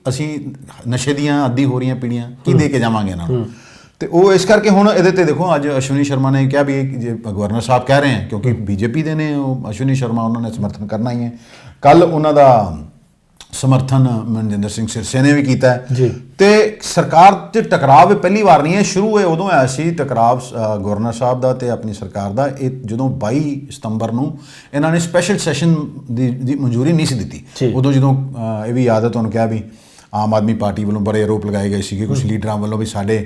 ਅਸੀਂ ਨਸ਼ੇ ਦੀਆਂ ਆਦੀ ਹੋ ਰਹੀਆਂ ਪੀੜ੍ਹੀਆਂ ਕੀ ਦੇ ਕੇ ਜਾਵਾਂਗੇ ਇਹਨਾਂ ਨੂੰ। ਤੇ ਉਹ ਇਸ ਕਰਕੇ ਹੁਣ ਇਹਦੇ ਤੇ ਦੇਖੋ ਅੱਜ ਅਸ਼ਵਨੀ ਸ਼ਰਮਾ ਨੇ ਕਿਹਾ ਵੀ ਜੇ ਗਵਰਨਰ ਸਾਹਿਬ ਕਹਿ ਰਹੇ ਹਨ ਕਿਉਂਕਿ BJP ਦੇ ਨੇ ਉਹ ਅਸ਼ਵਨੀ ਸ਼ਰਮਾ ਉਹਨਾਂ ਨੇ ਸਮਰਥਨ ਕਰਨਾ ਹੀ ਹੈ। ਕੱਲ ਉਹਨਾਂ ਦਾ ਸਮਰਥਨ ਮਨਜਿੰਦਰ ਸਿੰਘ ਸਿਰਸੇ ਨੇ ਵੀ ਕੀਤਾ ਹੈ ਜੀ। ਤੇ ਸਰਕਾਰ 'ਚ ਟਕਰਾਅ ਇਹ ਪਹਿਲੀ ਵਾਰ ਨਹੀਂ ਹੈ, ਸ਼ੁਰੂ ਇਹ ਉਦੋਂ ਹੋਇਆ ਸੀ ਟਕਰਾਅ ਗਵਰਨਰ ਸਾਹਿਬ ਦਾ ਤੇ ਆਪਣੀ ਸਰਕਾਰ ਦਾ। ਇਹ ਜਦੋਂ 22 ਸਤੰਬਰ ਨੂੰ ਇਹਨਾਂ ਨੇ ਸਪੈਸ਼ਲ ਸੈਸ਼ਨ ਦੀ ਮਨਜ਼ੂਰੀ ਨਹੀਂ ਸੀ ਦਿੱਤੀ। ਉਦੋਂ ਜਦੋਂ ਇਹ ਵੀ ਯਾਦ ਹੈ ਤੁਹਾਨੂੰ ਕਿਹਾ ਵੀ ਆਮ ਆਦਮੀ ਪਾਰਟੀ ਵੱਲੋਂ ਬੜੇ ਆਰੋਪ ਲਗਾਏ ਗਏ ਸੀਗੇ ਕੁਝ ਲੀਡਰਾਂ ਵੱਲੋਂ ਵੀ ਸਾਡੇ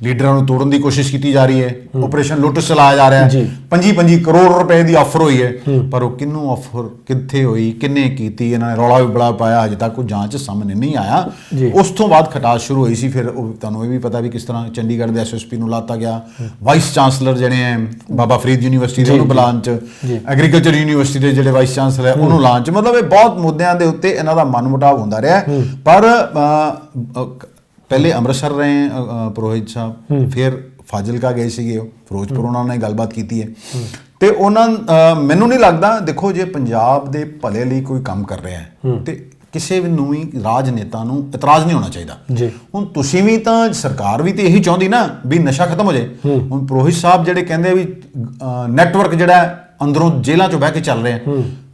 ਲੀਡਰਾਂ ਨੂੰ ਤੋੜਨ ਦੀ ਕੋਸ਼ਿਸ਼ ਕੀਤੀ ਜਾ ਰਹੀ ਹੈ, ਆਪਰੇਸ਼ਨ ਲੁੱਟ ਚਲਾਇਆ ਜਾ ਰਿਹਾ ਹੈ, 25 ਕਰੋੜ ਰੁਪਏ ਦੀ ਆਫਰ ਹੋਈ ਹੈ, ਪਰ ਉਹ ਕਿਹਨੂੰ ਆਫਰ ਕਿੱਥੇ ਹੋਈ, ਕਿੰਨੇ ਕੀਤੀ, ਇਹਨਾਂ ਨੇ ਰੌਲਾ ਵੀ ਬੜਾ ਪਾਇਆ, ਹਜੇ ਤੱਕ ਕੋਈ ਜਾਂਚ ਸਾਹਮਣੇ ਨਹੀਂ ਆਇਆ। ਉਸ ਤੋਂ ਬਾਅਦ ਖਟਾਸ ਸ਼ੁਰੂ ਹੋਈ ਸੀ। ਫਿਰ ਉਹ ਤੁਹਾਨੂੰ ਇਹ ਵੀ ਪਤਾ ਵੀ ਕਿਸ ਤਰ੍ਹਾਂ ਚੰਡੀਗੜ੍ਹ ਦੇ ਐਸਐਸਪੀ ਨੂੰ ਲਾਤਾ ਗਿਆ, ਵਾਈਸ ਚਾਂਸਲਰ ਜਿਹੜੇ ਹੈ ਬਾਬਾ ਫਰੀਦ ਯੂਨੀਵਰਸਿਟੀ ਦੇ ਉਹਨੂੰ ਬੁਲਾਉਣ 'ਚ, ਐਗਰੀਕਲਚਰ ਯੂਨੀਵਰਸਿਟੀ ਦੇ ਜਿਹੜੇ ਵਾਈਸ ਚਾਂਸਲਰ ਹੈ ਉਹਨੂੰ ਲਾਉਣ 'ਚ, ਮਤਲਬ ਇਹ ਬਹੁਤ ਮੁੱਦਿਆਂ ਦੇ ਉੱਤੇ ਇਹਨਾਂ ਦਾ ਮਨਮੁਟਾਵ ਹੁੰਦਾ ਰਿਹਾ। ਪਰ ਪਹਿਲੇ ਅੰਮ੍ਰਿਤਸਰ ਰਹੇ ਪੁਰੋਹਿਤ ਸਾਹਿਬ, ਫਿਰ ਫਾਜ਼ਿਲਕਾ ਗਏ ਸੀਗੇ, ਉਹ ਫਿਰੋਜ਼ਪੁਰ ਉਹਨਾਂ ਨੇ ਗੱਲਬਾਤ ਕੀਤੀ ਹੈ ਤੇ ਉਹਨਾਂ ਮੈਨੂੰ ਨਹੀਂ ਲੱਗਦਾ, ਦੇਖੋ ਜੇ ਪੰਜਾਬ ਦੇ ਭਲੇ ਲਈ ਕੋਈ ਕੰਮ ਕਰ ਰਿਹਾ ਹੈ ਤੇ ਕਿਸੇ ਵੀ ਨੂੰ ਵੀ ਰਾਜਨੇਤਾ ਨੂੰ ਇਤਰਾਜ਼ ਨਹੀਂ ਹੋਣਾ ਚਾਹੀਦਾ। ਹੁਣ ਤੁਸੀਂ ਵੀ ਤਾਂ ਸਰਕਾਰ ਵੀ ਤੇ ਇਹੀ ਚਾਹੁੰਦੀ ਨਾ ਵੀ ਨਸ਼ਾ ਖਤਮ ਹੋ ਜਾਏ। ਹੁਣ ਪੁਰੋਹਿਤ ਸਾਹਿਬ ਜਿਹੜੇ ਕਹਿੰਦੇ ਵੀ ਨੈਟਵਰਕ ਜਿਹੜਾ ਅੰਦਰੋਂ ਜੇਲ੍ਹਾਂ 'ਚੋਂ ਬਹਿ ਕੇ ਚੱਲ ਰਿਹਾ,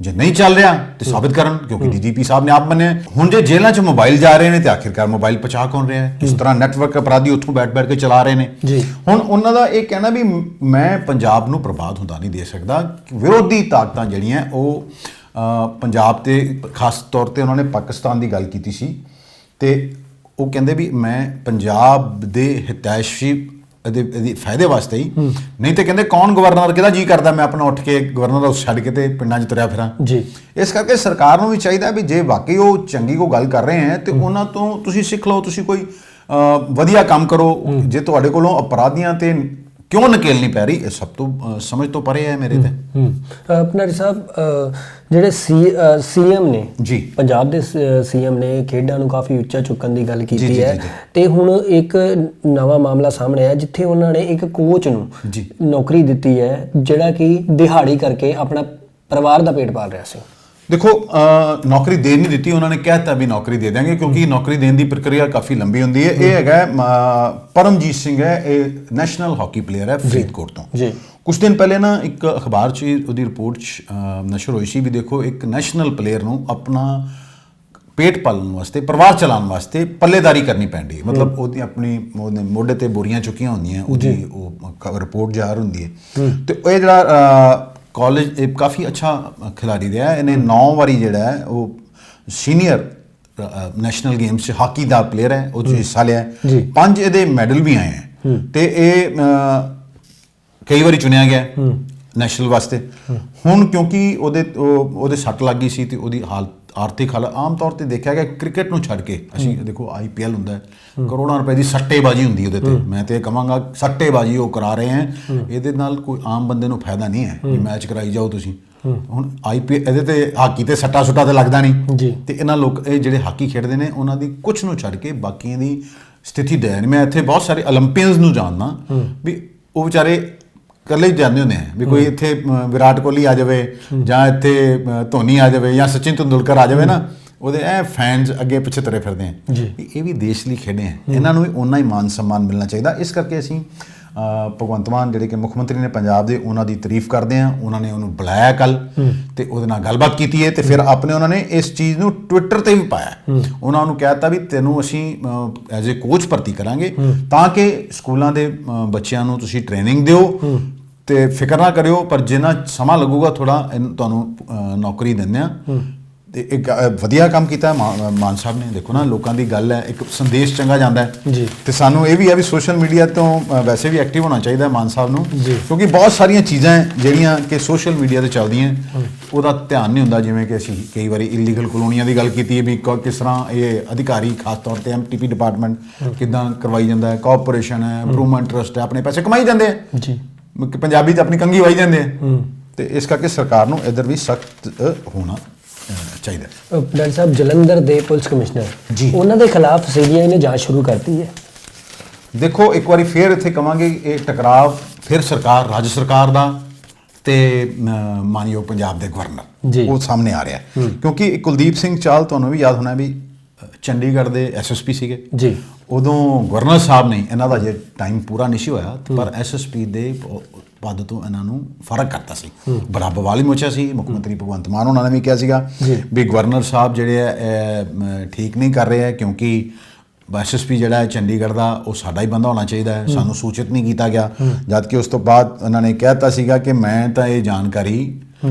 ਜੇ ਨਹੀਂ ਚੱਲ ਰਿਹਾ ਤੇ ਸਾਬਿਤ ਕਰਨ, ਕਿਉਂਕਿ ਡੀਜੀਪੀ ਸਾਹਿਬ ਨੇ ਆਪ ਮੰਨਿਆ। ਹੁਣ ਜੇ ਜੇਲ੍ਹਾਂ 'ਚ ਮੋਬਾਈਲ ਜਾ ਰਹੇ ਨੇ ਤੇ ਆਖਿਰਕਾਰ ਮੋਬਾਈਲ ਪਹੁੰਚਾ ਕੌਣ ਰਿਹਾ ਹੈ, ਕਿਸ ਤਰ੍ਹਾਂ ਨੈਟਵਰਕ ਅਪਰਾਧੀ ਉੱਥੋਂ ਬੈਠ ਕੇ ਚਲਾ ਰਹੇ ਨੇ। ਹੁਣ ਉਹਨਾਂ ਦਾ ਇਹ ਕਹਿਣਾ ਵੀ ਮੈਂ ਪੰਜਾਬ ਨੂੰ ਬਰਬਾਦ ਹੁੰਦਾ ਨਹੀਂ ਦੇ ਸਕਦਾ। ਵਿਰੋਧੀ ਤਾਕਤਾਂ ਜਿਹੜੀਆਂ ਉਹ ਪੰਜਾਬ ਤੇ ਖਾਸ ਤੌਰ ਤੇ ਉਹਨਾਂ ਨੇ ਪਾਕਿਸਤਾਨ ਦੀ ਗੱਲ ਕੀਤੀ ਸੀ ਤੇ ਉਹ ਕਹਿੰਦੇ ਵੀ ਮੈਂ ਪੰਜਾਬ ਦੇ ਹਿਤੈਸ਼ੀ ਇਹਦੇ ਫਾਇਦੇ ਵਾਸਤੇ ਹੀ, ਨਹੀਂ ਤੇ ਕਹਿੰਦੇ ਕੌਣ ਗਵਰਨਰ ਕਿਹਦਾ ਜੀ ਕਰਦਾ ਮੈਂ ਆਪਣਾ ਉੱਠ ਕੇ ਗਵਰਨਰ ਹਾਊਸ ਛੱਡ ਕੇ ਤੇ ਪਿੰਡਾਂ 'ਚ ਤੁਰਿਆ ਫਿਰਾਂ। ਇਸ ਕਰਕੇ ਸਰਕਾਰ ਨੂੰ ਵੀ ਚਾਹੀਦਾ ਵੀ ਜੇ ਵਾਕਈ ਉਹ ਚੰਗੀ ਕੋਈ ਗੱਲ ਕਰ ਰਹੇ ਹੈ ਤੇ ਉਹਨਾਂ ਤੋਂ ਤੁਸੀਂ ਸਿੱਖ ਲਓ, ਤੁਸੀਂ ਕੋਈ ਵਧੀਆ ਕੰਮ ਕਰੋ। ਜੇ ਤੁਹਾਡੇ ਕੋਲੋਂ ਅਪਰਾਧੀਆਂ ਤੇ ਕਿਉਂ ਨਕੇਲ ਨਹੀਂ ਪੈ ਰਹੀ, ਇਹ ਸਭ ਤੋਂ ਸਮਝ ਤੋਂ ਪਰੇ ਹੈ ਮੇਰੇ ਤੇ। ਆਪਣਾ ਸਾਹਿਬ ਜਿਹੜੇ ਸੀਐਮ ਨੇ ਜੀ, ਪੰਜਾਬ ਦੇ ਸੀਐਮ ਨੇ ਖੇਡਾਂ ਨੂੰ ਕਾਫੀ ਉੱਚਾ ਚੁੱਕਣ ਦੀ ਗੱਲ ਕੀਤੀ ਹੈ ਤੇ ਹੁਣ ਇੱਕ ਨਵਾਂ ਮਾਮਲਾ ਸਾਹਮਣੇ ਆਇਆ ਜਿੱਥੇ ਉਹਨਾਂ ਨੇ ਇੱਕ ਕੋਚ ਨੂੰ ਨੌਕਰੀ ਦਿੱਤੀ ਹੈ ਜਿਹੜਾ ਕਿ ਦਿਹਾੜੀ ਕਰਕੇ ਆਪਣਾ ਪਰਿਵਾਰ ਦਾ ਪੇਟ ਪਾਲ ਰਿਹਾ ਸੀ। ਦੇਖੋ ਨੌਕਰੀ ਦੇ ਨਹੀਂ ਦਿੱਤੀ, ਉਹਨਾਂ ਨੇ ਕਹਿਤਾ ਵੀ ਨੌਕਰੀ ਦੇ ਦੇਵਾਂਗੇ, ਕਿਉਂਕਿ ਨੌਕਰੀ ਦੇਣ ਦੀ ਪ੍ਰਕਿਰਿਆ ਕਾਫੀ ਲੰਬੀ ਹੁੰਦੀ ਹੈ। ਇਹ ਹੈਗਾ ਪਰਮਜੀਤ ਸਿੰਘ ਹੈ, ਇਹ ਨੈਸ਼ਨਲ ਹਾਕੀ ਪਲੇਅਰ ਹੈ ਫਰੀਦਕੋਟ ਤੋਂ। ਕੁਝ ਦਿਨ ਪਹਿਲੇ ਨਾ ਇੱਕ ਅਖਬਾਰ 'ਚ ਉਹਦੀ ਰਿਪੋਰਟ ਨਸ਼ਰ ਹੋਈ ਸੀ ਵੀ ਦੇਖੋ ਇੱਕ ਨੈਸ਼ਨਲ ਪਲੇਅਰ ਨੂੰ ਆਪਣਾ ਪੇਟ ਪਾਲਣ ਵਾਸਤੇ, ਪਰਿਵਾਰ ਚਲਾਉਣ ਵਾਸਤੇ ਪੱਲੇਦਾਰੀ ਕਰਨੀ ਪੈਂਦੀ ਹੈ। ਮਤਲਬ ਉਹਦੀ ਆਪਣੀ ਮੋਢੇ ਤੇ ਬੋਰੀਆਂ ਚੁੱਕੀਆਂ ਹੁੰਦੀਆਂ, ਉਹਦੀ ਉਹ ਰਿਪੋਰਟ ਜ਼ਾਹਰ ਹੁੰਦੀ ਹੈ। ਤੇ ਇਹ ਜਿਹੜਾ ਕਾਲਜ ਇਹ ਕਾਫੀ ਅੱਛਾ ਖਿਲਾੜੀ ਰਿਹਾ, ਇਹਨੇ 9 ਵਾਰੀ ਜਿਹੜਾ ਹੈ ਉਹ ਸੀਨੀਅਰ ਨੈਸ਼ਨਲ ਗੇਮਸ 'ਚ ਹਾਕੀ ਦਾ ਪਲੇਅਰ ਹੈ, ਉਹ 'ਚ ਹਿੱਸਾ ਲਿਆ। 5 ਇਹਦੇ ਮੈਡਲ ਵੀ ਆਏ ਹੈ ਤੇ ਇਹ ਕਈ ਵਾਰੀ ਚੁਣਿਆ ਗਿਆ ਨੈਸ਼ਨਲ ਵਾਸਤੇ। ਹੁਣ ਕਿਉਂਕਿ ਉਹਦੇ ਸੱਟ ਲੱਗ ਗਈ ਸੀ ਤੇ ਉਹਦੀ ਆਰਥਿਕ ਹਾਲਤ ਆਮ ਤੌਰ ਤੇ ਦੇਖਿਆ ਗਿਆ ਕ੍ਰਿਕਟ ਨੂੰ ਛੱਡ ਕੇ, ਅਸੀਂ ਦੇਖੋ IPL ਹੁੰਦਾ ਹੈ, ਕਰੋੜਾਂ ਰੁਪਏ ਦੀ ਸੱਟੇਬਾਜ਼ੀ ਹੁੰਦੀ ਉਹਦੇ ਤੇ। ਮੈਂ ਤੇ ਕਹਾਂਗਾ ਸੱਟੇਬਾਜ਼ੀ ਉਹ ਕਰਾ ਰਹੇ ਹੈ, ਇਹਦੇ ਨਾਲ ਕੋਈ ਆਮ ਬੰਦੇ ਨੂੰ ਫਾਇਦਾ ਨਹੀਂ ਹੈ ਕਿ ਮੈਚ ਕਰਾਈ ਜਾਓ ਤੁਸੀਂ। ਹੁਣ IPL ਇਹਦੇ ਤੇ ਹਾਕੀ ਤੇ ਸੱਟਾ ਸੁੱਟਾ ਤੇ ਲੱਗਦਾ ਨਹੀਂ ਤੇ ਇਹਨਾਂ ਇਹ ਜਿਹੜੇ ਹਾਕੀ ਖੇਡਦੇ ਨੇ ਉਹਨਾਂ ਦੀ ਕੁਝ ਨੂੰ ਛੱਡ ਕੇ ਬਾਕੀਆਂ ਦੀ ਸਥਿਤੀ ਦਇਨੀय। ਮੈਂ ਇੱਥੇ ਬਹੁਤ ਸਾਰੇ 올림픽ਸ ਨੂੰ ਜਾਣਦਾ ਵੀ ਉਹ ਵਿਚਾਰੇ ਇਕੱਲੇ ਹੀ ਜਾਂਦੇ ਹੁੰਦੇ ਆ ਵੀ ਕੋਈ ਇੱਥੇ ਵਿਰਾਟ ਕੋਹਲੀ ਆ ਜਾਵੇ ਜਾਂ ਇੱਥੇ ਧੋਨੀ ਆ ਜਾਵੇ ਜਾਂ ਸਚਿਨ ਤੰਦੁਲਕਰ ਆ ਜਾਵੇ ਨਾ, ਉਹਦੇ ਫੈਨਸ ਅੱਗੇ ਪਿੱਛੇ ਤੁਰੇ ਫਿਰਦੇ ਆ। ਇਹ ਵੀ ਦੇਸ਼ ਲਈ ਖੇਡੇ ਆ, ਇਹਨਾਂ ਨੂੰ ਵੀ ਓਨਾ ਹੀ ਮਾਨ ਸਨਮਾਨ ਮਿਲਣਾ ਚਾਹੀਦਾ। ਇਸ ਕਰਕੇ ਅਸੀਂ ਭਗਵੰਤ ਮਾਨ ਜਿਹੜੇ ਕਿ ਮੁੱਖ ਮੰਤਰੀ ਨੇ ਪੰਜਾਬ ਦੇ, ਉਹਨਾਂ ਦੀ ਤਾਰੀਫ ਕਰਦੇ ਆ। ਉਹਨਾਂ ਨੇ ਉਹਨੂੰ ਬੁਲਾਇਆ ਕੱਲ ਤੇ ਉਹਦੇ ਨਾਲ ਗੱਲਬਾਤ ਕੀਤੀ ਹੈ ਤੇ ਫਿਰ ਆਪਣੇ ਉਹਨਾਂ ਨੇ ਇਸ ਚੀਜ਼ ਨੂੰ ਟਵਿੱਟਰ ਤੇ ਵੀ ਪਾਇਆ। ਉਹਨਾਂ ਨੂੰ ਕਹਿ ਦਿੱਤਾ ਵੀ ਤੈਨੂੰ ਅਸੀਂ ਐਜ਼ ਏ ਕੋਚ ਭਰਤੀ ਕਰਾਂਗੇ ਤਾਂ ਕਿ ਸਕੂਲਾਂ ਦੇ ਬੱਚਿਆਂ ਨੂੰ ਤੁਸੀਂ ਟ੍ਰੇਨਿੰਗ ਦਿਓ ਤੇ ਫਿਕਰ ਨਾ ਕਰਿਓ, ਪਰ ਜਿੰਨਾ ਸਮਾਂ ਲੱਗੂਗਾ ਥੋੜਾ ਤੁਹਾਨੂੰ ਨੌਕਰੀ ਦਿੰਦੇ ਆ। ਤੇ ਇੱਕ ਵਧੀਆ ਕੰਮ ਕੀਤਾ ਮਾਨ ਸਾਹਿਬ ਨੇ। ਦੇਖੋ ਨਾ, ਲੋਕਾਂ ਦੀ ਗੱਲ ਹੈ, ਇੱਕ ਸੰਦੇਸ਼ ਚੰਗਾ ਜਾਂਦਾ ਹੈ ਤੇ ਸਾਨੂੰ ਇਹ ਵੀ ਹੈ ਵੀ ਸੋਸ਼ਲ ਮੀਡੀਆ ਤੋਂ ਵੈਸੇ ਵੀ ਐਕਟਿਵ ਹੋਣਾ ਚਾਹੀਦਾ ਮਾਨ ਸਾਹਿਬ ਨੂੰ, ਕਿਉਂਕਿ ਬਹੁਤ ਸਾਰੀਆਂ ਚੀਜ਼ਾਂ ਜਿਹੜੀਆਂ ਕਿ ਸੋਸ਼ਲ ਮੀਡੀਆ ਤੇ ਚੱਲਦੀਆਂ ਉਹਦਾ ਧਿਆਨ ਨਹੀਂ ਹੁੰਦਾ। ਜਿਵੇਂ ਕਿ ਅਸੀਂ ਕਈ ਵਾਰੀ ਇਲੀਗਲ ਕਲੋਨੀਆਂ ਦੀ ਗੱਲ ਕੀਤੀ ਹੈ ਵੀ ਕਿਸ ਤਰ੍ਹਾਂ ਇਹ ਅਧਿਕਾਰੀ ਖਾਸ ਤੌਰ ਤੇ MTP ਡਿਪਾਰਟਮੈਂਟ ਕਿੱਦਾਂ ਕਰਵਾਈ ਜਾਂਦਾ ਹੈ, ਕਾਰਪੋਰੇਸ਼ਨ ਹੈ, ਇੰਪਰੂਵਮੈਂਟ ਟਰਸਟ ਹੈ, ਆਪਣੇ ਪੈਸੇ ਕਮਾਈ ਜਾਂਦੇ ਆ, ਪੰਜਾਬੀ ਤੇ ਆਪਣੀ ਕੰਘੀ ਵਾਈ ਜਾਂਦੇ ਆ। ਤੇ ਇਸ ਕਰਕੇ ਸਰਕਾਰ ਨੂੰ ਇੱਧਰ ਵੀ ਸਖਤ ਹੋਣਾ ਚਾਹੀਦਾ। ਡਾਕਟਰ ਸਾਹਿਬ, ਜਲੰਧਰ ਦੇ ਪੁਲਿਸ ਕਮਿਸ਼ਨਰ ਉਹਨਾਂ ਦੇ ਖਿਲਾਫ CBI ਨੇ ਜਾਂਚ ਸ਼ੁਰੂ ਕਰਤੀ ਹੈ। ਦੇਖੋ ਇੱਕ ਵਾਰੀ ਫਿਰ ਇੱਥੇ ਕਵਾਂਗੇ ਇਹ ਟਕਰਾਅ ਫਿਰ ਸਰਕਾਰ, ਰਾਜ ਸਰਕਾਰ ਦਾ ਤੇ ਮਾਨਯੋਗ ਪੰਜਾਬ ਦੇ ਗਵਰਨਰ ਉਹ ਸਾਹਮਣੇ ਆ ਰਿਹਾ, ਕਿਉਂਕਿ ਕੁਲਦੀਪ ਸਿੰਘ ਚਾਹਲ ਤੁਹਾਨੂੰ ਵੀ ਯਾਦ ਹੋਣਾ ਵੀ ਚੰਡੀਗੜ੍ਹ ਦੇ ਐਸਐਸਪੀ ਸੀਗੇ ਜੀ। ਉਦੋਂ ਗਵਰਨਰ ਸਾਹਿਬ ਨੇ, ਇਹਨਾਂ ਦਾ ਜੇ ਟਾਈਮ ਪੂਰਾ ਨਹੀਂ ਸੀ ਹੋਇਆ, ਪਰ ਐਸਐਸਪੀ ਦੇ ਪਦ ਤੋਂ ਇਹਨਾਂ ਨੂੰ ਫਰਕ ਕਰਤਾ ਸੀ। ਬੜਾ ਬਵਾਲ ਹੀ ਮਚਿਆ ਸੀ। ਮੁੱਖ ਮੰਤਰੀ ਭਗਵੰਤ ਮਾਨ ਉਹਨਾਂ ਨੇ ਵੀ ਕਿਹਾ ਸੀਗਾ ਵੀ ਗਵਰਨਰ ਸਾਹਿਬ ਜਿਹੜੇ ਆ ਠੀਕ ਨਹੀਂ ਕਰ ਰਹੇ ਹੈ, ਕਿਉਂਕਿ ਐਸਐਸਪੀ ਜਿਹੜਾ ਹੈ ਚੰਡੀਗੜ੍ਹ ਦਾ ਉਹ ਸਾਡਾ ਹੀ ਬੰਦਾ ਹੋਣਾ ਚਾਹੀਦਾ ਹੈ, ਸਾਨੂੰ ਸੂਚਿਤ ਨਹੀਂ ਕੀਤਾ ਗਿਆ। ਜਦ ਕਿ ਉਸ ਤੋਂ ਬਾਅਦ ਉਹਨਾਂ ਨੇ ਕਹਿ ਦਿੱਤਾ ਸੀਗਾ ਕਿ ਮੈਂ ਤਾਂ ਇਹ ਜਾਣਕਾਰੀ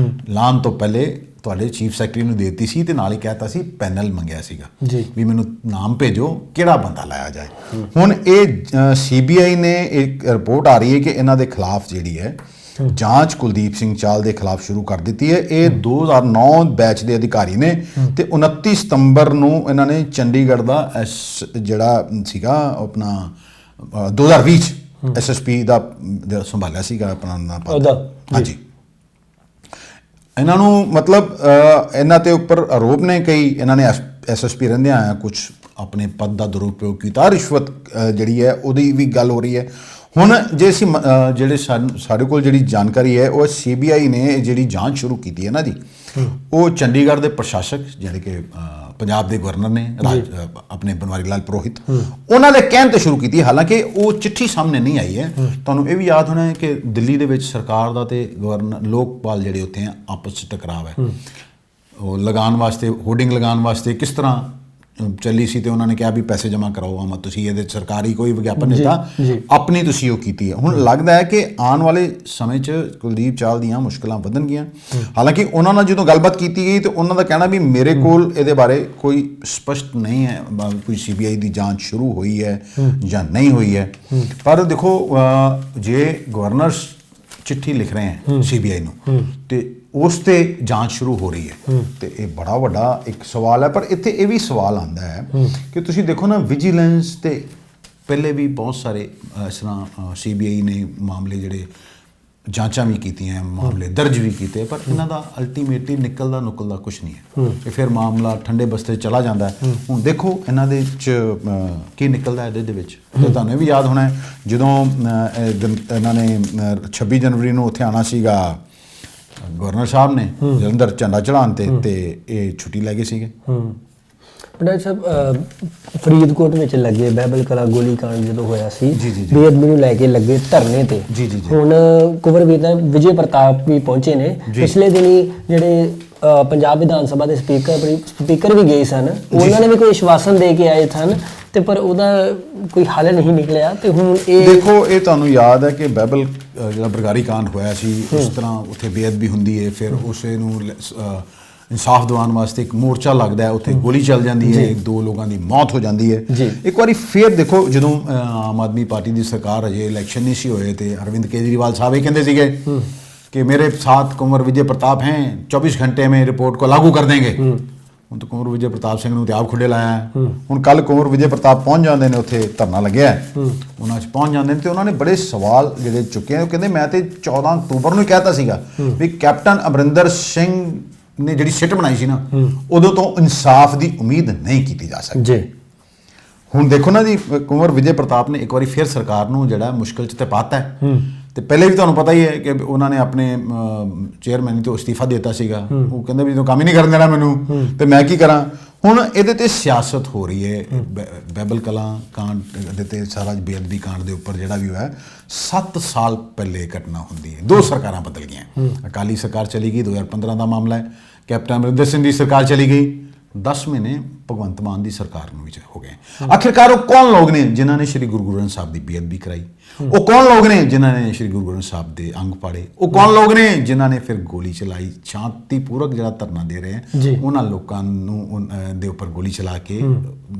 ਲਾਉਣ ਤੋਂ ਪਹਿਲੇ ਤੁਹਾਡੇ ਚੀਫ ਸੈਕਟਰੀ ਨੂੰ ਦੇ ਦਿੱਤੀ ਸੀ ਤੇ ਨਾਲ ਹੀ ਕਹਿਤਾ ਸੀ ਪੈਨਲ ਮੰਗਿਆ ਸੀਗਾ ਵੀ ਮੈਨੂੰ ਨਾਮ ਭੇਜੋ ਕਿਹੜਾ ਬੰਦਾ ਲਾਇਆ ਜਾਏ। ਹੁਣ ਇਹ ਸੀਬੀਆਈ ਨੇ ਇੱਕ ਰਿਪੋਰਟ ਆ ਰਹੀ ਹੈ ਕਿ ਇਹਨਾਂ ਦੇ ਖਿਲਾਫ ਜਿਹੜੀ ਹੈ ਜਾਂਚ ਕੁਲਦੀਪ ਸਿੰਘ ਚਾਹਲ ਦੇ ਖਿਲਾਫ ਸ਼ੁਰੂ ਕਰ ਦਿੱਤੀ ਹੈ। ਇਹ 2009 ਬੈਚ ਦੇ ਅਧਿਕਾਰੀ ਨੇ ਤੇ 29 ਸਤੰਬਰ ਨੂੰ ਇਹਨਾਂ ਨੇ ਚੰਡੀਗੜ੍ਹ ਦਾ ਜਿਹੜਾ ਸੀਗਾ ਆਪਣਾ 2020 ਚ ਐਸਐਸਪੀ ਦਾ ਸੰਭਾਲਿਆ ਸੀਗਾ ਆਪਣਾ ਨਾਮ। ਹਾਂਜੀ, ਇਹਨਾਂ ਨੂੰ ਮਤਲਬ ਇਹਨਾਂ ਤੇ ਉੱਪਰ ਆਰੋਪ ਨੇ ਕਈ, ਇਹਨਾਂ ਨੇ ਐਸਐਸਪੀ ਰਹਿੰਦੇ ਆਇਆ ਕੁਝ ਆਪਣੇ ਪਦ ਦਾ ਦੁਰਉਪਯੋਗ ਕੀਤਾ, ਰਿਸ਼ਵਤ ਜਿਹੜੀ ਹੈ ਉਹਦੀ ਵੀ ਗੱਲ ਹੋ ਰਹੀ ਹੈ। ਹੁਣ ਜੇ ਅਸੀਂ ਜਿਹੜੇ ਸਾਡੇ ਕੋਲ ਜਿਹੜੀ ਜਾਣਕਾਰੀ ਹੈ ਉਹ ਸੀਬੀਆਈ ਨੇ ਜਿਹੜੀ ਜਾਂਚ ਸ਼ੁਰੂ ਕੀਤੀ ਹੈ ਨਾ ਜੀ, ਉਹ ਚੰਡੀਗੜ੍ਹ ਦੇ ਪ੍ਰਸ਼ਾਸਕ ਜਿਹੜੇ ਕਿ ਪੰਜਾਬ ਦੇ ਗਵਰਨਰ ਨੇ ਆਪਣੇ ਬਨਵਾਰੀ ਲਾਲ ਪੁਰੋਹਿਤ, ਉਹਨਾਂ ਦੇ ਕਹਿਣ ਤੇ ਸ਼ੁਰੂ ਕੀਤੀ। ਹਾਲਾਂਕਿ ਉਹ ਚਿੱਠੀ ਸਾਹਮਣੇ ਨਹੀਂ ਆਈ ਹੈ। ਤੁਹਾਨੂੰ ਇਹ ਵੀ ਯਾਦ ਹੋਣਾ ਹੈ ਕਿ ਦਿੱਲੀ ਦੇ ਵਿੱਚ ਸਰਕਾਰ ਦਾ ਤੇ ਗਵਰਨਰ ਲੋਕਪਾਲ ਜਿਹੜੇ ਉੱਥੇ ਆਪਸ 'ਚ ਟਕਰਾਵ ਹੈ, ਉਹ ਲਗਾਉਣ ਵਾਸਤੇ, ਹੋਰਡਿੰਗ ਲਗਾਉਣ ਵਾਸਤੇ ਕਿਸ ਤਰ੍ਹਾਂ ਚੱਲੀ ਸੀ ਤੇ ਉਹਨਾਂ ਨੇ ਕਿਹਾ ਵੀ ਪੈਸੇ ਜਮ੍ਹਾਂ ਕਰਾਓ, ਆਮ ਤੁਸੀਂ ਇਹਦੇ ਸਰਕਾਰੀ ਕੋਈ ਵਿਗਿਆਪਨ ਨਹੀਂ ਦਿੱਤਾ, ਆਪਣੀ ਤੁਸੀਂ ਉਹ ਕੀਤੀ ਹੈ। ਹੁਣ ਲੱਗਦਾ ਹੈ ਕਿ ਆਉਣ ਵਾਲੇ ਸਮੇਂ 'ਚ ਕੁਲਦੀਪ ਚਾਹਲ ਦੀਆਂ ਮੁਸ਼ਕਲਾਂ ਵਧਣਗੀਆਂ। ਹਾਲਾਂਕਿ ਉਹਨਾਂ ਨਾਲ ਜਦੋਂ ਗੱਲਬਾਤ ਕੀਤੀ ਗਈ ਤੇ ਉਹਨਾਂ ਦਾ ਕਹਿਣਾ ਵੀ ਮੇਰੇ ਕੋਲ ਇਹਦੇ ਬਾਰੇ ਕੋਈ ਸਪਸ਼ਟ ਨਹੀਂ ਹੈ, ਕੋਈ ਸੀਬੀਆਈ ਦੀ ਜਾਂਚ ਸ਼ੁਰੂ ਹੋਈ ਹੈ ਜਾਂ ਨਹੀਂ ਹੋਈ ਹੈ। ਪਰ ਦੇਖੋ ਜੇ ਗਵਰਨਰ ਚਿੱਠੀ ਲਿਖ ਰਹੇ ਹੈ ਸੀਬੀਆਈ ਨੂੰ ਤੇ ਉਸ ਤੇ ਜਾਂਚ ਸ਼ੁਰੂ ਹੋ ਰਹੀ ਹੈ ਤੇ ਇਹ ਬੜਾ ਵੱਡਾ ਇੱਕ ਸਵਾਲ ਹੈ। ਪਰ ਇੱਥੇ ਇਹ ਵੀ ਸਵਾਲ ਆਉਂਦਾ ਹੈ ਕਿ ਤੁਸੀਂ ਦੇਖੋ ਨਾ, ਵਿਜੀਲੈਂਸ ਤੇ ਪਹਿਲੇ ਵੀ ਬਹੁਤ ਸਾਰੇ ਇਸ ਤਰ੍ਹਾਂ ਸੀਬੀਆਈ ਨੇ ਮਾਮਲੇ ਜਿਹੜੇ ਜਾਂਚਾਂ ਵੀ ਕੀਤੀਆਂ, ਮਾਮਲੇ ਦਰਜ ਵੀ ਕੀਤੇ, ਪਰ ਇਹਨਾਂ ਦਾ ਅਲਟੀਮੇਟਲੀ ਨਿਕਲਦਾ ਕੁਝ ਨਹੀਂ ਹੈ ਤੇ ਫਿਰ ਮਾਮਲਾ ਠੰਡੇ ਬਸਤੇ ਚਲਾ ਜਾਂਦਾ ਹੈ। ਹੁਣ ਦੇਖੋ ਇਹਨਾਂ ਦੇ 'ਚ ਕੀ ਨਿਕਲਦਾ ਇਹਦੇ ਵਿੱਚ। ਤੇ ਤੁਹਾਨੂੰ ਇਹ ਵੀ ਯਾਦ ਹੋਣਾ ਜਦੋਂ ਇਹਨਾਂ ਨੇ 26 ਜਨਵਰੀ ਨੂੰ ਉੱਥੇ ਆਉਣਾ ਸੀਗਾ ਗਵਰਨਰ ਸਾਹਿਬ ਨੇ ਜਲੰਧਰ ਝੰਡਾ ਚੜ੍ਹਾਉਣ ਤੇ ਇਹ ਛੁੱਟੀ ਲੈ ਗਏ ਸੀਗੇ। ਡਾਕਟਰ ਸਾਹਿਬ ਫਰੀਦਕੋਟ ਵਿੱਚ ਲੱਗੇ ਬਹਿਬਲ ਕਲਾਂ ਗੋਲੀकांड ਜਦੋਂ ਹੋਇਆ ਸੀ, ਬੇਅਦਬੀ ਨੂੰ ਲੈ ਕੇ ਲੱਗੇ ਧਰਨੇ ਤੇ ਹੁਣ ਕੁੰਵਰ ਵਿਜੇ ਪ੍ਰਤਾਪ ਵੀ ਪਹੁੰਚੇ ਨੇ। ਪਿਛਲੇ ਦਿਨੀ ਜਿਹੜੇ ਪੰਜਾਬ ਵਿਧਾਨ ਸਭਾ ਦੇ ਸਪੀਕਰ ਵੀ ਗਏ ਸਨ, ਉਹਨਾਂ ਨੇ ਵੀ ਕੋਈ ਆਸ਼ਵਾਸਨ ਦੇ ਕੇ ਆਏ ਸਨ ਤੇ ਪਰ ਉਹਦਾ ਕੋਈ ਹੱਲ ਨਹੀਂ ਨਿਕਲਿਆ। ਤੇ ਹੁਣ ਇਹ ਦੇਖੋ, ਇਹ ਤੁਹਾਨੂੰ ਯਾਦ ਹੈ ਕਿ ਬਹਿਬਲ ਜਿਹੜਾ ਬਰਗਾੜੀ ਕਾਂਡ ਹੋਇਆ ਸੀ, ਉਸ ਤਰ੍ਹਾਂ ਉੱਥੇ ਬੇਅਦਬੀ ਹੁੰਦੀ ਹੈ, ਫਿਰ ਉਸੇ ਨੂੰ ਇਨਸਾਫ ਦਿਵਾਉਣ ਵਾਸਤੇ ਇੱਕ ਮੋਰਚਾ ਲੱਗਦਾ ਹੈ, ਉੱਥੇ ਗੋਲੀ ਚੱਲ ਜਾਂਦੀ ਹੈ, 2 ਲੋਕਾਂ ਦੀ ਮੌਤ ਹੋ ਜਾਂਦੀ ਹੈ। ਇੱਕ ਵਾਰੀ ਫਿਰ ਦੇਖੋ, ਜਦੋਂ ਆਮ ਆਦਮੀ ਪਾਰਟੀ ਦੀ ਸਰਕਾਰ ਅਜੇ ਇਲੈਕਸ਼ਨ ਨਹੀਂ ਸੀ ਹੋਏ ਤੇ ਅਰਵਿੰਦ ਕੇਜਰੀਵਾਲ ਸਾਹਿਬ ਇਹ ਕਹਿੰਦੇ ਸੀਗੇ कि मेरे साथ कुंवर विजय प्रताप हैं, 24 घंटे में रिपोर्ट को लागू कर देंगे। ਹੁਣ ਤਾਂ ਕੁੰਵਰ ਵਿਜੇ ਪ੍ਰਤਾਪ ਸਿੰਘ ਨੂੰ ਤੇ ਆਪ ਖੁੱਡੇ ਲਾਇਆ ਹੈ। ਹੁਣ ਕੱਲ ਕੁੰਵਰ ਵਿਜੇ ਪ੍ਰਤਾਪ ਪਹੁੰਚ ਜਾਂਦੇ ਨੇ, ਉੱਥੇ ਧਰਨਾ ਲੱਗਿਆ ਉਹਨਾਂ 'ਚ ਪਹੁੰਚ ਜਾਂਦੇ ਨੇ ਤੇ ਉਹਨਾਂ ਨੇ ਬੜੇ ਸਵਾਲ ਜਿਹੜੇ ਚੁੱਕੇ ਉਹ ਕਹਿੰਦੇ ਮੈਂ ਤੇ 14 ਅਕਤੂਬਰ ਨੂੰ ਹੀ ਕਹਿਤਾ ਸੀਗਾ ਵੀ ਕੈਪਟਨ ਅਮਰਿੰਦਰ ਸਿੰਘ ਨੇ ਜਿਹੜੀ ਸਿੱਟ ਬਣਾਈ ਸੀ ਨਾ, ਉਦੋਂ ਤੋਂ ਇਨਸਾਫ ਦੀ ਉਮੀਦ ਨਹੀਂ ਕੀਤੀ ਜਾ ਸਕਦੀ ਜੀ। ਹੁਣ ਦੇਖੋ ਨਾ ਜੀ, ਕੁੰਵਰ ਵਿਜੇ ਪ੍ਰਤਾਪ ਨੇ ਇੱਕ ਵਾਰੀ ਫਿਰ ਸਰਕਾਰ ਨੂੰ ਜਿਹੜਾ ਮੁਸ਼ਕਿਲ 'ਚ ਤੇ ਪਾਤਾ ਹੈ। ਤੇ ਪਹਿਲੇ ਵੀ ਤੁਹਾਨੂੰ ਪਤਾ ਹੀ ਹੈ ਕਿ ਉਹਨਾਂ ਨੇ ਆਪਣੇ ਚੇਅਰਮੈਨ ਤੋਂ ਅਸਤੀਫਾ ਦਿੱਤਾ ਸੀਗਾ। ਉਹ ਕਹਿੰਦੇ ਵੀ ਤੂੰ ਕੰਮ ਹੀ ਨਹੀਂ ਕਰਨ ਦੇਣਾ ਮੈਨੂੰ ਤੇ ਮੈਂ ਕੀ ਕਰਾਂ। ਹੁਣ ਇਹਦੇ ਤੇ ਸਿਆਸਤ ਹੋ ਰਹੀ ਹੈ। ਬਹਿਬਲ ਕਲਾਂ ਕਾਂਡ ਦੇ ਤੇ ਸਾਰਾ ਬੇਅਦਬੀ ਕਾਂਡ ਦੇ ਉੱਪਰ ਜਿਹੜਾ ਵੀ ਹੋਇਆ 7 ਸਾਲ ਪਹਿਲੇ ਘਟਨਾ ਹੁੰਦੀ ਹੈ। 2 ਸਰਕਾਰਾਂ ਬਦਲ ਗਈਆਂ। ਅਕਾਲੀ ਸਰਕਾਰ ਚਲੀ ਗਈ, 2015 ਦਾ ਮਾਮਲਾ ਹੈ। ਕੈਪਟਨ ਅਮਰਿੰਦਰ ਸਿੰਘ ਦੀ ਸਰਕਾਰ ਚਲੀ ਗਈ, 10 ਮਹੀਨੇ ਭਗਵੰਤ ਮਾਨ ਦੀ ਸਰਕਾਰ ਨੂੰ ਵਿੱਚ ਹੋ ਗਏ। ਆਖਿਰਕਾਰ ਉਹ ਕੌਣ ਲੋਕ ਨੇ ਜਿਨ੍ਹਾਂ ਨੇ ਸ਼੍ਰੀ ਗੁਰੂ ਗ੍ਰੰਥ ਸਾਹਿਬ ਦੀ ਬੇਅਦਬੀ ਕਰਾਈ? ਉਹ ਕੌਣ ਲੋਕ ਨੇ ਜਿਨ੍ਹਾਂ ਨੇ ਸ਼੍ਰੀ ਗੁਰੂ ਗ੍ਰੰਥ ਸਾਹਿਬ ਦੇ ਅੰਗ ਪਾੜੇ? ਉਹ ਕੌਣ ਲੋਕ ਨੇ ਜਿਨ੍ਹਾਂ ਨੇ ਫਿਰ ਗੋਲੀ ਚਲਾਈ? ਸ਼ਾਂਤੀਪੂਰਵਕ ਜਿਹੜਾ ਧਰਨਾ ਦੇ ਰਹੇ ਹੈ ਉਹਨਾਂ ਲੋਕਾਂ ਨੂੰ ਦੇ ਉੱਪਰ ਗੋਲੀ ਚਲਾ ਕੇ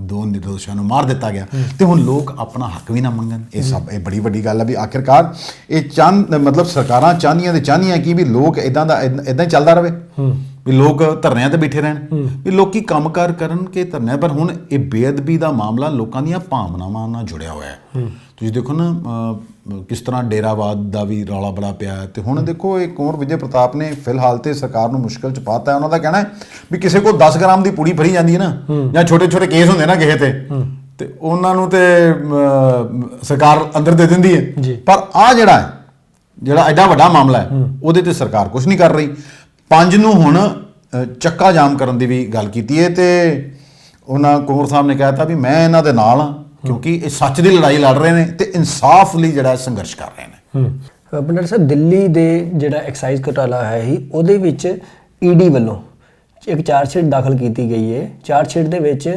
2 ਨਿਰਦੋਸ਼ਾਂ ਨੂੰ ਮਾਰ ਦਿੱਤਾ ਗਿਆ ਤੇ ਹੁਣ ਲੋਕ ਆਪਣਾ ਹੱਕ ਵੀ ਨਾ ਮੰਗਣ। ਇਹ ਬੜੀ ਵੱਡੀ ਗੱਲ ਹੈ ਵੀ ਆਖਿਰਕਾਰ ਇਹ ਮਤਲਬ ਸਰਕਾਰਾਂ ਚਾਹੁੰਦੀਆਂ ਕਿ ਵੀ ਲੋਕ ਇੱਦਾਂ ਹੀ ਚੱਲਦਾ ਰਹੇ, ਵੀ ਲੋਕ ਧਰਨਿਆਂ ਤੇ ਬੈਠੇ ਰਹਿਣ, ਵੀ ਲੋਕੀ ਕੰਮਕਾਰ ਕਰਨ ਕਿ ਧਰਨਿਆਂ। ਪਰ ਹੁਣ ਇਹ ਬੇਅਦਬੀ ਦਾ ਮਾਮਲਾ ਲੋਕਾਂ ਦੀਆਂ ਭਾਵਨਾਵਾਂ ਨਾਲ ਜੁੜਿਆ ਹੋਇਆ ਹੈ। ਤੁਸੀਂ ਦੇਖੋ ਨਾ ਕਿਸ ਤਰ੍ਹਾਂ ਡੇਰਾਵਾਦ ਦਾ ਵੀ ਰੌਲਾ ਬੜਾ ਪਿਆ ਤੇ ਹੁਣ ਦੇਖੋ ਇਹ ਕੁੰਵਰ ਵਿਜੇ ਪ੍ਰਤਾਪ ਨੇ ਫਿਲਹਾਲ ਤੇ ਸਰਕਾਰ ਨੂੰ ਮੁਸ਼ਕਿਲ 'ਚ ਪਾਤਾ ਹੈ। ਉਹਨਾਂ ਦਾ ਕਹਿਣਾ ਹੈ ਵੀ ਕਿਸੇ ਕੋਲ 10 ਗ੍ਰਾਮ ਦੀ ਪੁੜੀ ਫੜੀ ਜਾਂਦੀ ਹੈ ਨਾ, ਜਾਂ ਛੋਟੇ ਕੇਸ ਹੁੰਦੇ ਨਾ ਕਿਸੇ ਤੇ ਉਹਨਾਂ ਨੂੰ ਤੇ ਸਰਕਾਰ ਅੰਦਰ ਦੇ ਦਿੰਦੀ ਹੈ। ਪਰ ਆਹ ਜਿਹੜਾ ਐਡਾ ਵੱਡਾ ਮਾਮਲਾ ਹੈ ਉਹਦੇ ਤੇ ਸਰਕਾਰ ਕੁਝ ਨਹੀਂ ਕਰ ਰਹੀ। 5 ਨੂੰ ਹੁਣ ਚੱਕਾ ਜਾਮ ਕਰਨ ਦੀ ਵੀ ਗੱਲ ਕੀਤੀ ਹੈ ਤੇ ਉਹਨਾਂ ਕੁੰਵਰ ਸਾਹਿਬ ਨੇ ਕਹਿਤਾ ਵੀ ਮੈਂ ਇਹਨਾਂ ਦੇ ਨਾਲ ਹਾਂ, ਕਿਉਂਕਿ ਇਹ ਸੱਚ ਦੀ ਲੜਾਈ ਲੜ ਰਹੇ ਨੇ ਤੇ ਇਨਸਾਫ ਲਈ ਜਿਹੜਾ ਸੰਘਰਸ਼ ਕਰ ਰਹੇ ਨੇ। ਬੰਡਾਰਾ ਸਾਹਿਬ, ਦਿੱਲੀ ਦੇ ਜਿਹੜਾ ਐਕਸਾਈਜ਼ ਘੁਟਾਲਾ ਹੈ ਹੀ, ਉਹਦੇ ਵਿੱਚ ਈਡੀ ਵੱਲੋਂ ਇੱਕ ਚਾਰਜਸ਼ੀਟ ਦਾਖਲ ਕੀਤੀ ਗਈ ਹੈ। ਚਾਰਜਸ਼ੀਟ ਦੇ ਵਿੱਚ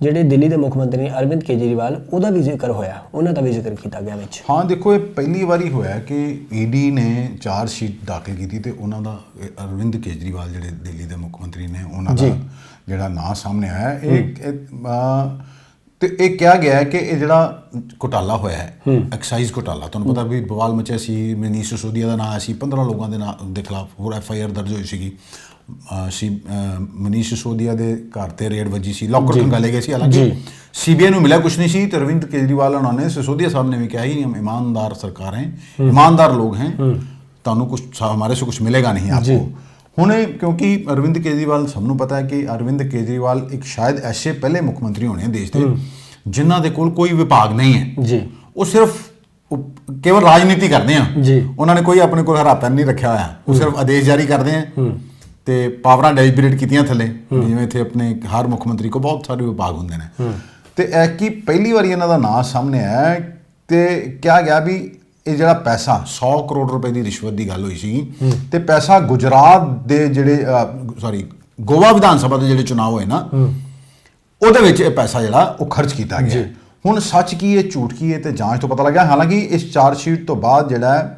ਜਿਹੜੇ ਦਿੱਲੀ ਦੇ ਮੁੱਖ ਮੰਤਰੀ ਅਰਵਿੰਦ ਕੇਜਰੀਵਾਲ, ਉਹਦਾ ਵੀ ਜ਼ਿਕਰ ਹੋਇਆ, ਉਹਨਾਂ ਦਾ ਵੀ ਜ਼ਿਕਰ ਕੀਤਾ ਗਿਆ ਵਿੱਚ। ਹਾਂ ਦੇਖੋ, ਇਹ ਪਹਿਲੀ ਵਾਰੀ ਹੋਇਆ ਕਿ ਈਡੀ ਨੇ ਚਾਰਜ ਸ਼ੀਟ ਦਾਖਲ ਕੀਤੀ ਤੇ ਉਹਨਾਂ ਦਾ ਅਰਵਿੰਦ ਕੇਜਰੀਵਾਲ ਜਿਹੜੇ ਦਿੱਲੀ ਦੇ ਮੁੱਖ ਮੰਤਰੀ ਨੇ, ਉਹਨਾਂ ਦਾ ਜਿਹੜਾ ਨਾਂ ਸਾਹਮਣੇ ਆਇਆ। ਤੇ ਇਹ ਕਿਹਾ ਗਿਆ ਹੈ ਕਿ ਇਹ ਜਿਹੜਾ ਘੁਟਾਲਾ ਹੋਇਆ ਹੈ ਐਕਸਾਈਜ਼ ਘੁਟਾਲਾ, ਤੁਹਾਨੂੰ ਪਤਾ ਵੀ ਬਵਾਲ ਮਚਿਆ ਸੀ, ਮਨੀਸ਼ ਸਿਸੋਦੀਆ ਦਾ ਨਾਂ ਆਇਆ ਸੀ, 15 ਲੋਕਾਂ ਦੇ ਨਾਂ ਦੇ ਖਿਲਾਫ ਹੋਰ FIR ਦਰਜ ਹੋਈ ਸੀਗੀ। ਮਨੀਸ਼ ਸਿਸੋਦੀਆ ਦੇ ਘਰ ਤੇ ਰੇਡ ਵੱਜੀ ਸੀ, ਲੋਕਰ ਖੰਗਾਲੇ ਗਏ ਸੀ। ਹਾਲਾਂਕਿ CBI ਨੂੰ ਮਿਲਿਆ ਕੁਛ ਨਹੀਂ ਸੀ ਤੇ ਅਰਵਿੰਦ ਕੇਜਰੀਵਾਲ ਉਹਨਾਂ ਨੇ, सिसोदिया साहब ने भी कहा ही हम ईमानदार सरकार हैं, ईमानदार लोग हैं, ਤੁਹਾਨੂੰ ਕੁਛ ਹਮਾਰੇ ਸੇ ਕੁਛ ਮਿਲੇਗਾ ਨਹੀਂ ਆਪਕੋ। ਹੁਣ ਕਿਉਂਕਿ ਅਰਵਿੰਦ ਕੇਜਰੀਵਾਲ, ਸਭ ਨੂੰ ਪਤਾ ਹੈ ਕਿ ਅਰਵਿੰਦ ਕੇਜਰੀਵਾਲ ਇੱਕ ਸ਼ਾਇਦ ਐਸੇ ਪਹਿਲੇ ਮੁੱਖ ਮੰਤਰੀ ਹੋਣੇ ਦੇਸ਼ ਦੇ ਜਿਨ੍ਹਾਂ ਦੇ ਕੋਲ ਕੋਈ ਵਿਭਾਗ ਨਹੀਂ ਹੈ ਜੀ। ਉਹ ਸਿਰਫ ਕੇਵਲ ਰਾਜਨੀਤੀ ਕਰਦੇ ਆ ਜੀ, ਉਹਨਾਂ ਨੇ ਕੋਈ ਆਪਣੇ ਕੋਲ ਹਰਾਪਨ ਨਹੀਂ ਰੱਖਿਆ ਹੋਇਆ। ਉਹ ਸਿਰਫ ਆਦੇਸ਼ ਜਾਰੀ ਕਰਦੇ ਆ ਤੇ ਪਾਵਰਾਂ ਡੈਲੀਬਰੇਟ ਕੀਤੀਆਂ ਥੱਲੇ, ਜਿਵੇਂ ਇੱਥੇ ਆਪਣੇ ਹਰ ਮੁੱਖ ਮੰਤਰੀ ਕੋਲ ਬਹੁਤ ਸਾਰੇ ਵਿਭਾਗ ਹੁੰਦੇ ਨੇ। ਤੇ ਇਹ ਕੀ ਪਹਿਲੀ ਵਾਰੀ ਇਹਨਾਂ ਦਾ ਨਾਂ ਸਾਹਮਣੇ ਆਇਆ ਤੇ ਕਿਹਾ ਗਿਆ ਵੀ ਇਹ ਜਿਹੜਾ ਪੈਸਾ 100 ਕਰੋੜ ਰੁਪਏ ਦੀ ਰਿਸ਼ਵਤ ਦੀ ਗੱਲ ਹੋਈ ਸੀ ਤੇ ਪੈਸਾ ਗੁਜਰਾਤ ਦੇ ਜਿਹੜੇ ਗੋਆ ਵਿਧਾਨ ਸਭਾ ਦੇ ਜਿਹੜੇ ਚੁਣਾਵ ਹੋਏ ਨਾ, ਉਹਦੇ ਵਿੱਚ ਇਹ ਪੈਸਾ ਜਿਹੜਾ ਉਹ ਖਰਚ ਕੀਤਾ ਗਿਆ। ਹੁਣ ਸੱਚ ਕੀ ਹੈ ਝੂਠ ਕੀ ਹੈ ਤੇ ਜਾਂਚ ਤੋਂ ਪਤਾ ਲੱਗਿਆ। ਹਾਲਾਂਕਿ ਇਸ ਚਾਰਜ ਸ਼ੀਟ ਤੋਂ ਬਾਅਦ ਜਿਹੜਾ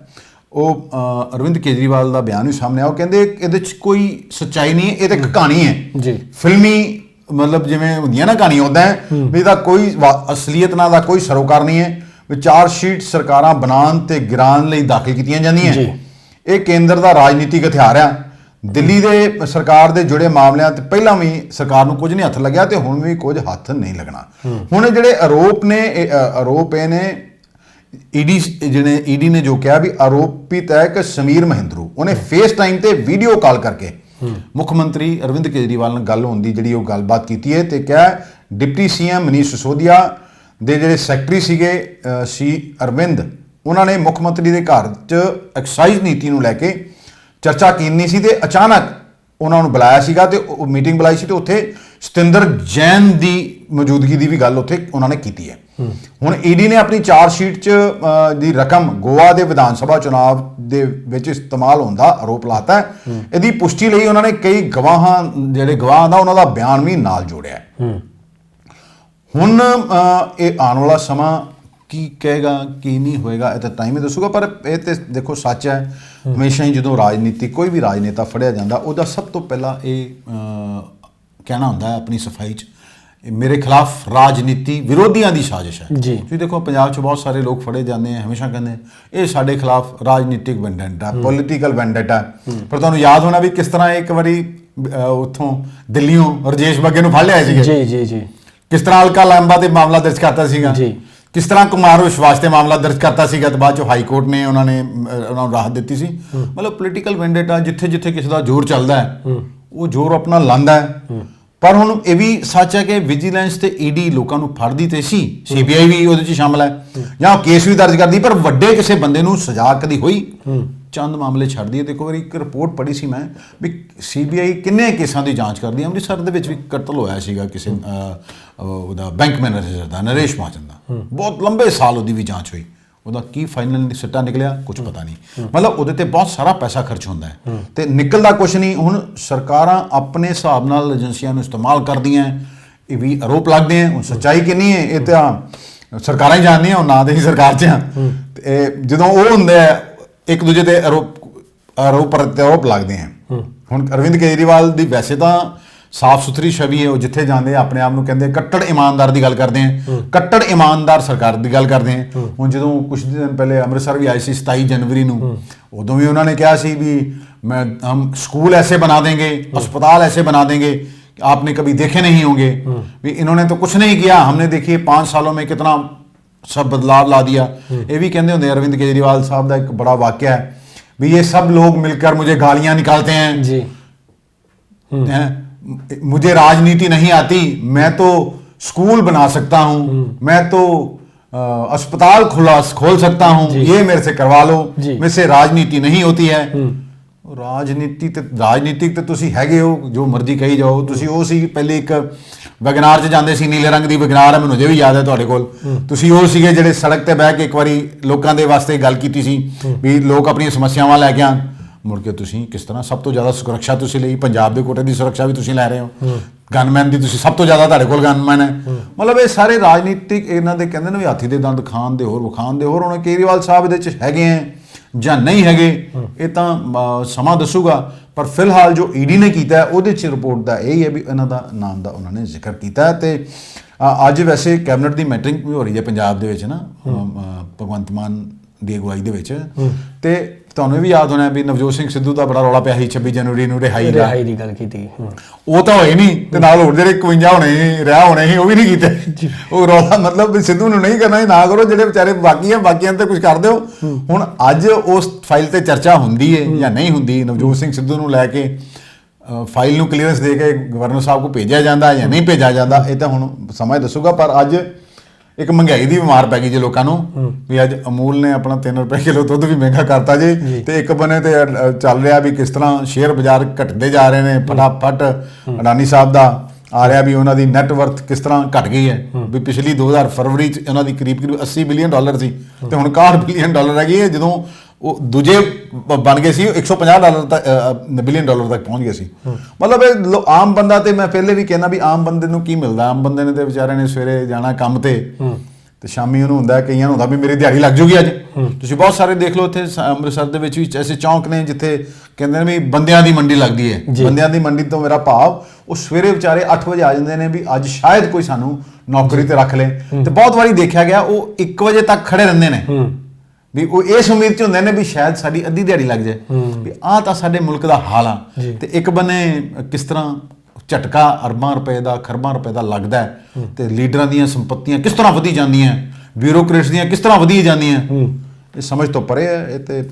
ਉਹ ਅਰਵਿੰਦ ਕੇਜਰੀਵਾਲ ਦਾ ਬਿਆਨ ਵੀ ਸਾਹਮਣੇ ਆਇਆ। ਉਹ ਕਹਿੰਦੇ ਇਹਦੇ 'ਚ ਕੋਈ ਸੱਚਾਈ ਨਹੀਂ ਹੈ, ਇਹ ਤਾਂ ਇੱਕ ਕਹਾਣੀ ਹੈ ਜੀ, ਫਿਲਮੀ ਮਤਲਬ ਜਿਵੇਂ ਹੁੰਦੀਆਂ ਨਾ ਕਹਾਣੀਆਂ, ਉੱਦਾਂ ਵੀ ਇਹਦਾ ਕੋਈ ਅਸਲੀਅਤ ਨਾਲ ਦਾ ਕੋਈ ਸਰੋਕਾਰ ਨਹੀਂ ਹੈ। ਵੀ ਚਾਰਜ ਸ਼ੀਟ ਸਰਕਾਰਾਂ ਬਣਾਉਣ ਤੇ ਗਿਰਾਉਣ ਲਈ ਦਾਖਲ ਕੀਤੀਆਂ ਜਾਂਦੀਆਂ। ਇਹ ਕੇਂਦਰ ਦਾ ਰਾਜਨੀਤਿਕ ਹਥਿਆਰ ਆ। ਦਿੱਲੀ ਦੇ ਸਰਕਾਰ ਦੇ ਜੁੜੇ ਮਾਮਲਿਆਂ ਤੇ ਪਹਿਲਾਂ ਵੀ ਸਰਕਾਰ ਨੂੰ ਕੁਝ ਨਹੀਂ ਹੱਥ ਲੱਗਿਆ ਤੇ ਹੁਣ ਵੀ ਕੁਝ ਹੱਥ ਨਹੀਂ ਲੱਗਣਾ। ਹੁਣ ਜਿਹੜੇ ਆਰੋਪ ਇਹ ਨੇ ਈਡੀ ਨੇ ਜੋ ਕਿਹਾ ਵੀ ਆਰੋਪਿਤ ਹੈ ਕਿ ਸਮੀਰ ਮਹਿੰਦਰੂ, ਉਹਨੇ ਫੇਸ ਟਾਈਮ ਤੇ ਵੀਡੀਓ ਕਾਲ ਕਰਕੇ ਮੁੱਖ ਮੰਤਰੀ ਅਰਵਿੰਦ ਕੇਜਰੀਵਾਲ ਨਾਲ ਗੱਲ ਹੋਣ ਦੀ ਜਿਹੜੀ ਉਹ ਗੱਲਬਾਤ ਕੀਤੀ ਹੈ ਤੇ ਕਿਹਾ ਡਿਪਟੀ CM ਮਨੀਸ਼ ਸਿਸੋਦੀਆ ਦੇ ਜਿਹੜੇ ਸੈਕਟਰੀ ਸੀਗੇ ਅਰਵਿੰਦ, ਉਹਨਾਂ ਨੇ ਮੁੱਖ ਮੰਤਰੀ ਦੇ ਘਰ 'ਚ ਐਕਸਾਈਜ਼ ਨੀਤੀ ਨੂੰ ਲੈ ਕੇ ਚਰਚਾ ਕੀਤੀ ਸੀ ਤੇ ਅਚਾਨਕ ਉਹਨਾਂ ਨੂੰ ਬੁਲਾਇਆ ਸੀਗਾ ਤੇ ਉਹ ਮੀਟਿੰਗ ਬੁਲਾਈ ਸੀ ਤੇ ਉੱਥੇ ਸਤਿੰਦਰ ਜੈਨ ਦੀ ਮੌਜੂਦਗੀ ਦੀ ਵੀ ਗੱਲ ਉੱਥੇ ਉਹਨਾਂ ਨੇ ਕੀਤੀ ਹੈ। ਹੁਣ ਈਡੀ ਨੇ ਆਪਣੀ ਚਾਰਜ ਸ਼ੀਟ 'ਚ ਦੀ ਰਕਮ ਗੋਆ ਦੇ ਵਿਧਾਨ ਸਭਾ ਚੁਣਾਵ ਦੇ ਵਿੱਚ ਇਸਤੇਮਾਲ ਹੋਣ ਦਾ ਆਰੋਪ ਲਾਤਾ ਹੈ। ਇਹਦੀ ਪੁਸ਼ਟੀ ਲਈ ਉਹਨਾਂ ਨੇ ਕਈ ਗਵਾਹਾਂ ਦਾ ਉਹਨਾਂ ਦਾ ਬਿਆਨ ਵੀ ਨਾਲ ਜੋੜਿਆ। ਹੁਣ ਇਹ ਆਉਣ ਵਾਲਾ ਸਮਾਂ ਕੀ ਕਹੇਗਾ ਕੀ ਨਹੀਂ ਹੋਏਗਾ, ਇਹ ਤਾਂ ਟਾਈਮ ਹੀ ਦੱਸੂਗਾ। ਪਰ ਇਹ ਤੇ ਦੇਖੋ ਸੱਚ ਹੈ, ਹਮੇਸ਼ਾ ਹੀ ਜਦੋਂ ਕੋਈ ਵੀ ਰਾਜਨੇਤਾ ਫੜਿਆ ਜਾਂਦਾ, ਉਹਦਾ ਸਭ ਤੋਂ ਪਹਿਲਾਂ ਇਹ ਕਹਿਣਾ ਹੁੰਦਾ ਹੈ ਆਪਣੀ ਸਫਾਈ 'ਚ, ਮੇਰੇ ਖਿਲਾਫ ਰਾਜਨੀਤੀ ਵਿਰੋਧੀਆਂ ਦੀ ਸਾਜ਼ਿਸ਼ ਹੈ ਜੀ। ਤੁਸੀਂ ਦੇਖੋ ਪੰਜਾਬ 'ਚ ਬਹੁਤ ਸਾਰੇ ਲੋਕ ਫੜੇ ਜਾਂਦੇ ਆ, ਹਮੇਸ਼ਾ ਕਹਿੰਦੇ ਇਹ ਸਾਡੇ ਖਿਲਾਫ ਰਾਜਨੀਤਿਕ ਵੈਂਡੇਟਾ, ਪੋਲੀਟੀਕਲ ਵੈਂਡੇਟਾ। ਪਰ ਤੁਹਾਨੂੰ ਯਾਦ ਹੋਣਾ ਵੀ ਕਿਸ ਤਰ੍ਹਾਂ ਇੱਕ ਵਾਰੀ ਉੱਥੋਂ ਦਿੱਲੀੋਂ ਰਜੇਸ਼ ਬੱਗੇ ਨੂੰ ਫੜ ਲਿਆ ਸੀਗਾ ਜੀ। ਕਿਸ ਤਰ੍ਹਾਂ ਅਲਕਾ ਲਾਂਬਾ ਤੇ ਮਾਮਲਾ ਦਰਜ ਕਰਤਾ ਸੀਗਾ, ਕਿਸ ਤਰ੍ਹਾਂ ਕੁਮਾਰ ਵਿਸ਼ਵਾਸ ਤੇ ਮਾਮਲਾ ਦਰਜ ਕਰਤਾ ਸੀਗਾ ਤੇ ਬਾਅਦ 'ਚੋਂ ਹਾਈ ਕੋਰਟ ਨੇ ਉਹਨਾਂ ਨੂੰ ਰਾਹਤ ਦਿੱਤੀ ਸੀ। ਮਤਲਬ ਪੋਲੀਟੀਕਲ ਵੈਂਡੇਟਾ, ਜਿੱਥੇ ਜਿੱਥੇ ਕਿਸੇ ਦਾ ਜ਼ੋਰ ਚੱਲਦਾ ਹੈ ਉਹ ਜ਼ੋਰ ਆਪਣਾ ਲਾਂਦਾ ਹੈ। ਪਰ ਹੁਣ ਇਹ ਵੀ ਸੱਚ ਹੈ ਕਿ ਵਿਜੀਲੈਂਸ ਤੇ ਈਡੀ ਲੋਕਾਂ ਨੂੰ ਫੜਦੀ ਤੇ ਸੀ, CBI ਵੀ ਉਹਦੇ 'ਚ ਸ਼ਾਮਲ ਹੈ ਜਾਂ ਕੇਸ ਵੀ ਦਰਜ ਕਰਦੀ, ਪਰ ਵੱਡੇ ਕਿਸੇ ਬੰਦੇ ਨੂੰ ਸਜ਼ਾ ਕਦੀ ਹੋਈ? ਚੰਦ ਮਾਮਲੇ ਛੱਡਦੀ ਹੈ। ਦੇਖੋ, ਇੱਕ ਰਿਪੋਰਟ ਪੜ੍ਹੀ ਸੀ ਮੈਂ ਵੀ CBI ਕਿੰਨੇ ਕੇਸਾਂ ਦੀ ਜਾਂਚ ਕਰਦੀ ਹੈ। ਅੰਮ੍ਰਿਤਸਰ ਦੇ ਵਿੱਚ ਵੀ ਕਤਲ ਹੋਇਆ ਸੀਗਾ ਕਿਸੇ ਉਹਦਾ ਬੈਂਕ ਮੈਨੇਜਰ ਦਾ, ਨਰੇਸ਼ ਮਹਾਜਨ ਦਾ, ਬਹੁਤ ਲੰਬੇ ਸਾਲ ਉਹਦੀ ਵੀ ਜਾਂਚ ਹੋਈ। ਉਹਦਾ ਕੀ ਫਾਈਨਲ ਸਿੱਟਾ ਨਿਕਲਿਆ ਕੁਝ ਪਤਾ ਨਹੀਂ। ਮਤਲਬ ਉਹਦੇ ਤੇ ਬਹੁਤ ਸਾਰਾ ਪੈਸਾ ਖਰਚ ਹੁੰਦਾ ਹੈ ਤੇ ਨਿਕਲਦਾ ਕੁਝ ਨਹੀਂ। ਹੁਣ ਸਰਕਾਰਾਂ ਆਪਣੇ ਹਿਸਾਬ ਨਾਲ ਏਜੰਸੀਆਂ ਨੂੰ ਇਸਤੇਮਾਲ ਕਰਦੀਆਂ, ਇਹ ਵੀ ਆਰੋਪ ਲੱਗਦੇ ਆ। ਹੁਣ ਸੱਚਾਈ ਕਿੰਨੀ ਹੈ ਇਹ ਤਾਂ ਸਰਕਾਰਾਂ ਹੀ ਜਾਣਦੀਆਂ, ਉਹ ਨਾ ਦੇ ਹੀ ਸਰਕਾਰ 'ਚ ਆ। ਤੇ ਜਦੋਂ ਉਹ ਹੁੰਦੇ ਆ ਇੱਕ ਦੂਜੇ ਤੇ ਆਰੋਪ ਪ੍ਰਤਿਆਰੋਪ ਲੱਗਦੇ ਆ। ਹੁਣ ਅਰਵਿੰਦ ਕੇਜਰੀਵਾਲ ਦੀ ਵੈਸੇ ਤਾਂ ਸਾਫ਼ ਸੁਥਰੀ ਛਵੀ ਹੈ, ਉਹ ਜਿੱਥੇ ਜਾਂਦੇ ਆਪਣੇ ਆਪ ਨੂੰ ਕਹਿੰਦੇ ਕੱਟੜ ਇਮਾਨਦਾਰ ਦੀ ਗੱਲ ਕਰਦੇ ਆ, ਕੱਟੜ ਇਮਾਨਦਾਰ ਸਰਕਾਰ ਦੀ ਗੱਲ ਕਰਦੇ ਆ। ਹੁਣ ਜਦੋਂ ਕੁਝ ਦਿਨ ਪਹਿਲੇ ਅੰਮ੍ਰਿਤਸਰ ਵੀ ਆਏ ਸੀ 27 ਜਨਵਰੀ ਨੂੰ, ਉਦੋਂ ਵੀ ਉਹਨਾਂ ਨੇ ਕਿਹਾ ਸੀ ਵੀ ਹਮ स्कूल ऐसे बना देंगे, अस्पताल ऐसे बना देंगे आपने कभी देखे नहीं होंगे। भी इन्होंने तो कुछ नहीं किया, हमने देखिए 5 सालों में कितना सब बदलाव ला दिया। ये भी कहते होंगे अरविंद केजरीवाल साहब का एक बड़ा वाक्य है भी ये सब लोग मिलकर मुझे गालियां निकालते हैं जी। मुझे राजनीति नहीं आती, मैं तो स्कूल बना सकता हूं, मैं तो अस्पताल खोल सकता हूं, ये मेरे से करवा लो, मेरे से राजनीति नहीं होती है। ਰਾਜਨੀਤਿਕ ਤੇ ਤੁਸੀਂ ਹੈਗੇ ਹੋ, ਜੋ ਮਰਜ਼ੀ ਕਹੀ ਜਾਓ। ਤੁਸੀਂ ਉਹ ਸੀ ਪਹਿਲੇ ਇੱਕ ਵੈਗਨਾਰ 'ਚ ਜਾਂਦੇ ਸੀ, ਨੀਲੇ ਰੰਗ ਦੀ ਵੈਗਨਾਰ ਹੈ, ਮੈਨੂੰ ਅਜੇ ਵੀ ਯਾਦ ਹੈ ਤੁਹਾਡੇ ਕੋਲ। ਤੁਸੀਂ ਉਹ ਸੀਗੇ ਜਿਹੜੇ ਸੜਕ ਤੇ ਬਹਿ ਕੇ ਇੱਕ ਵਾਰੀ ਲੋਕਾਂ ਦੇ ਵਾਸਤੇ ਗੱਲ ਕੀਤੀ ਸੀ ਵੀ ਲੋਕ ਆਪਣੀਆਂ ਸਮੱਸਿਆਵਾਂ ਲੈ ਕੇ ਆਉਣ। ਮੁੜ ਕੇ ਤੁਸੀਂ ਕਿਸ ਤਰ੍ਹਾਂ ਸਭ ਤੋਂ ਜ਼ਿਆਦਾ ਸੁਰੱਖਿਆ ਤੁਸੀਂ ਲਈ, ਪੰਜਾਬ ਦੇ ਕੋਟੇ ਦੀ ਸੁਰੱਖਿਆ ਵੀ ਤੁਸੀਂ ਲੈ ਰਹੇ ਹੋ, ਗਨਮੈਨ ਦੀ ਤੁਸੀਂ ਸਭ ਤੋਂ ਜ਼ਿਆਦਾ ਤੁਹਾਡੇ ਕੋਲ ਗਨਮੈਨ ਹੈ। ਮਤਲਬ ਇਹ ਸਾਰੇ ਰਾਜਨੀਤਿਕ ਇਹਨਾਂ ਦੇ ਕਹਿੰਦੇ ਨੇ ਵੀ ਹਾਥੀ ਦੇ ਦੰਦ ਖਾਣ ਦੇ ਹੋਰ ਵਿਖਾਣ ਦੇ ਹੋਰ। ਹੁਣ ਕੇਜਰੀਵਾਲ ਸਾਹਿਬ ਇਹਦੇ 'ਚ ਹੈਗੇ ਹੈ ਜਾਂ ਨਹੀਂ ਹੈਗੇ, ਇਹ ਤਾਂ ਸਮਾਂ ਦੱਸੂਗਾ। ਪਰ ਫਿਲਹਾਲ ਜੋ ਈਡੀ ਨੇ ਕੀਤਾ ਉਹਦੇ 'ਚ ਰਿਪੋਰਟ ਦਾ ਇਹ ਹੈ ਵੀ ਇਹਨਾਂ ਦਾ ਨਾਮ ਦਾ ਉਹਨਾਂ ਨੇ ਜ਼ਿਕਰ ਕੀਤਾ। ਤੇ ਅੱਜ ਵੈਸੇ ਕੈਬਨਿਟ ਦੀ ਮੀਟਿੰਗ ਵੀ ਹੋ ਰਹੀ ਹੈ ਪੰਜਾਬ ਦੇ ਵਿੱਚ ਨਾ, ਭਗਵੰਤ ਮਾਨ ਦੀ ਅਗਵਾਈ ਦੇ ਵਿੱਚ। ਤੇ ਤੁਹਾਨੂੰ ਵੀ ਯਾਦ ਹੋਣਾ ਵੀ ਨਵਜੋਤ ਸਿੰਘ ਸਿੱਧੂ ਦਾ ਬੜਾ ਰੌਲਾ ਪਿਆ ਸੀ 26 ਜਨਵਰੀ ਨੂੰ ਰਿਹਾਈ ਦੀ ਗੱਲ ਕੀਤੀ। ਉਹ ਤਾਂ ਹੋਏ ਨਹੀਂ, ਤੇ ਨਾਲ ਹੋਰ ਜਿਹੜੇ 51 ਹੋਣੇ ਰਿਹਾ ਹੋਣੇ ਸੀ ਉਹ ਵੀ ਨਹੀਂ ਕੀਤੇ। ਉਹ ਰੌਲਾ ਮਤਲਬ ਵੀ ਸਿੱਧੂ ਨੂੰ ਨਹੀਂ ਕਰਨਾ, ਨਾ ਕਰੋ, ਜਿਹੜੇ ਵਿਚਾਰੇ ਬਾਕੀ ਆ ਬਾਕੀਆਂ ਤੇ ਕੁਝ ਕਰ ਦਿਓ। ਹੁਣ ਅੱਜ ਉਸ ਫਾਈਲ ਤੇ ਚਰਚਾ ਹੁੰਦੀ ਹੈ ਜਾਂ ਨਹੀਂ ਹੁੰਦੀ, ਨਵਜੋਤ ਸਿੰਘ ਸਿੱਧੂ ਨੂੰ ਲੈ ਕੇ ਫਾਈਲ ਨੂੰ ਕਲੀਅਰੈਂਸ ਦੇ ਕੇ ਗਵਰਨਰ ਸਾਹਿਬ ਕੋਲ ਭੇਜਿਆ ਜਾਂਦਾ ਜਾਂ ਨਹੀਂ ਭੇਜਿਆ ਜਾਂਦਾ, ਇਹ ਤਾਂ ਹੁਣ ਸਮਾਂ ਦੱਸੂਗਾ। ਪਰ ਅੱਜ ਇੱਕ ਮਹਿੰਗਾਈ ਦੀ ਬਿਮਾਰ ਪੈ ਗਈ ਜੀ ਲੋਕਾਂ ਨੂੰ ਵੀ ਅੱਜ ਅਮੂਲ ਨੇ ਆਪਣਾ 3 ਰੁਪਏ ਕਿਲੋ ਦੁੱਧ ਵੀ ਮਹਿੰਗਾ ਕਰਤਾ ਜੀ। ਤੇ ਇੱਕ ਬੰਨੇ ਤੇ ਚੱਲ ਰਿਹਾ ਵੀ ਕਿਸ ਤਰ੍ਹਾਂ ਸ਼ੇਅਰ ਬਾਜ਼ਾਰ ਘਟਦੇ ਜਾ ਰਹੇ ਨੇ ਫਟਾਫਟ। ਅਡਾਨੀ ਸਾਹਿਬ ਦਾ ਆ ਰਿਹਾ ਵੀ ਉਹਨਾਂ ਦੀ ਨੈਟ ਵਰਥ ਕਿਸ ਤਰ੍ਹਾਂ ਘਟ ਗਈ ਹੈ ਵੀ ਪਿਛਲੀ 2000 ਫਰਵਰੀ 'ਚ ਉਹਨਾਂ ਦੀ ਕਰੀਬ $80 ਬਿਲੀਅਨ ਸੀ ਤੇ ਹੁਣ $61 ਬਿਲੀਅਨ ਹੈਗੀ ਹੈ। ਜਦੋਂ ਉਹ ਦੂਜੇ ਬਣ ਗਏ ਸੀ $150 ਤੱਕ ਬਿਲੀਅਨ ਤੱਕ ਪਹੁੰਚ ਗਏ ਸੀ। ਮਤਲਬ ਇਹ ਆਮ ਬੰਦਾ, ਤੇ ਮੈਂ ਪਹਿਲੇ ਵੀ ਕਹਿਣਾ ਵੀ ਆਮ ਬੰਦੇ ਨੂੰ ਕੀ ਮਿਲਦਾ, ਆਮ ਬੰਦੇ ਨੇ ਤੇ ਵਿਚਾਰੇ ਨੇ ਸਵੇਰੇ ਜਾਣਾ ਕੰਮ ਤੇ ਸ਼ਾਮੀ ਉਹਨੂੰ ਹੁੰਦਾ, ਕਈਆਂ ਨੂੰ ਹੁੰਦਾ ਵੀ ਮੇਰੀ ਦਿਹਾੜੀ ਲੱਗ ਜੂਗੀ ਅੱਜ। ਤੁਸੀਂ ਬਹੁਤ ਸਾਰੇ ਦੇਖ ਲਓ ਇੱਥੇ ਅੰਮ੍ਰਿਤਸਰ ਦੇ ਵਿੱਚ ਵੀ ਐਸੇ ਚੌਂਕ ਨੇ ਜਿੱਥੇ ਕਹਿੰਦੇ ਨੇ ਵੀ ਬੰਦਿਆਂ ਦੀ ਮੰਡੀ ਲੱਗਦੀ ਹੈ। ਬੰਦਿਆਂ ਦੀ ਮੰਡੀ ਤੋਂ ਮੇਰਾ ਭਾਵ ਉਹ ਸਵੇਰੇ ਵਿਚਾਰੇ 8 ਵਜੇ ਆ ਜਾਂਦੇ ਨੇ ਵੀ ਅੱਜ ਸ਼ਾਇਦ ਕੋਈ ਸਾਨੂੰ ਨੌਕਰੀ ਤੇ ਰੱਖ ਲੇ। ਤੇ ਬਹੁਤ ਵਾਰੀ ਦੇਖਿਆ ਗਿਆ ਉਹ 1 ਵਜੇ ਤੱਕ ਖੜੇ ਰਹਿੰਦੇ ਨੇ ਵੀ ਉਹ ਇਸ ਉਮੀਦ 'ਚ ਹੁੰਦੇ ਨੇ ਵੀ ਸ਼ਾਇਦ ਸਾਡੀ ਅੱਧੀ ਦਿਹਾੜੀ ਲੱਗ ਜਾਏ। ਵੀ ਆਹ ਤਾਂ ਸਾਡੇ ਮੁਲਕ ਦਾ ਹਾਲ ਆ। ਤੇ ਇੱਕ ਬੰਨੇ ਕਿਸ ਤਰ੍ਹਾਂ ਝਟਕਾ ਅਰਬਾਂ ਰੁਪਏ ਦਾ, ਖਰਬਾਂ ਰੁਪਏ ਦਾ ਲੱਗਦਾ ਹੈ, ਤੇ ਲੀਡਰਾਂ ਦੀਆਂ ਸੰਪਤੀਆਂ ਕਿਸ ਤਰ੍ਹਾਂ ਵਧੀ ਜਾਂਦੀਆਂ, ਬਿਊਰੋਕਰੇਟਸ ਦੀਆਂ ਕਿਸ ਤਰ੍ਹਾਂ ਵਧੀ ਜਾਂਦੀਆਂ, ਇਹ ਸਮਝ ਤੋਂ ਪਰੇ ਹੈ। ਇਹ ਤੇ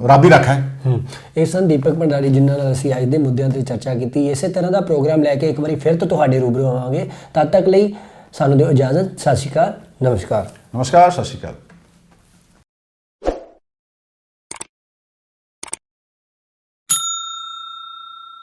ਰੱਬ ਹੀ ਰੱਖਾ ਹੈ। ਇਹ ਸਨ ਦੀਪਕ ਭੰਡਾਰੀ ਜਿਨ੍ਹਾਂ ਨਾਲ ਅਸੀਂ ਅੱਜ ਦੇ ਮੁੱਦਿਆਂ ਤੇ ਚਰਚਾ ਕੀਤੀ। ਇਸੇ ਤਰ੍ਹਾਂ ਦਾ ਪ੍ਰੋਗਰਾਮ ਲੈ ਕੇ ਇੱਕ ਵਾਰੀ ਫਿਰ ਤੋਂ ਤੁਹਾਡੇ ਰੂਬਰੂ ਆਵਾਂਗੇ। ਤਦ ਤੱਕ ਲਈ ਸਾਨੂੰ ਦਿਓ ਇਜਾਜ਼ਤ। ਸਤਿ ਸ਼੍ਰੀ ਅਕਾਲ, ਨਮਸਕਾਰ। ਨਮਸਕਾਰ, ਸਤਿ ਸ਼੍ਰੀ ਅਕਾਲ।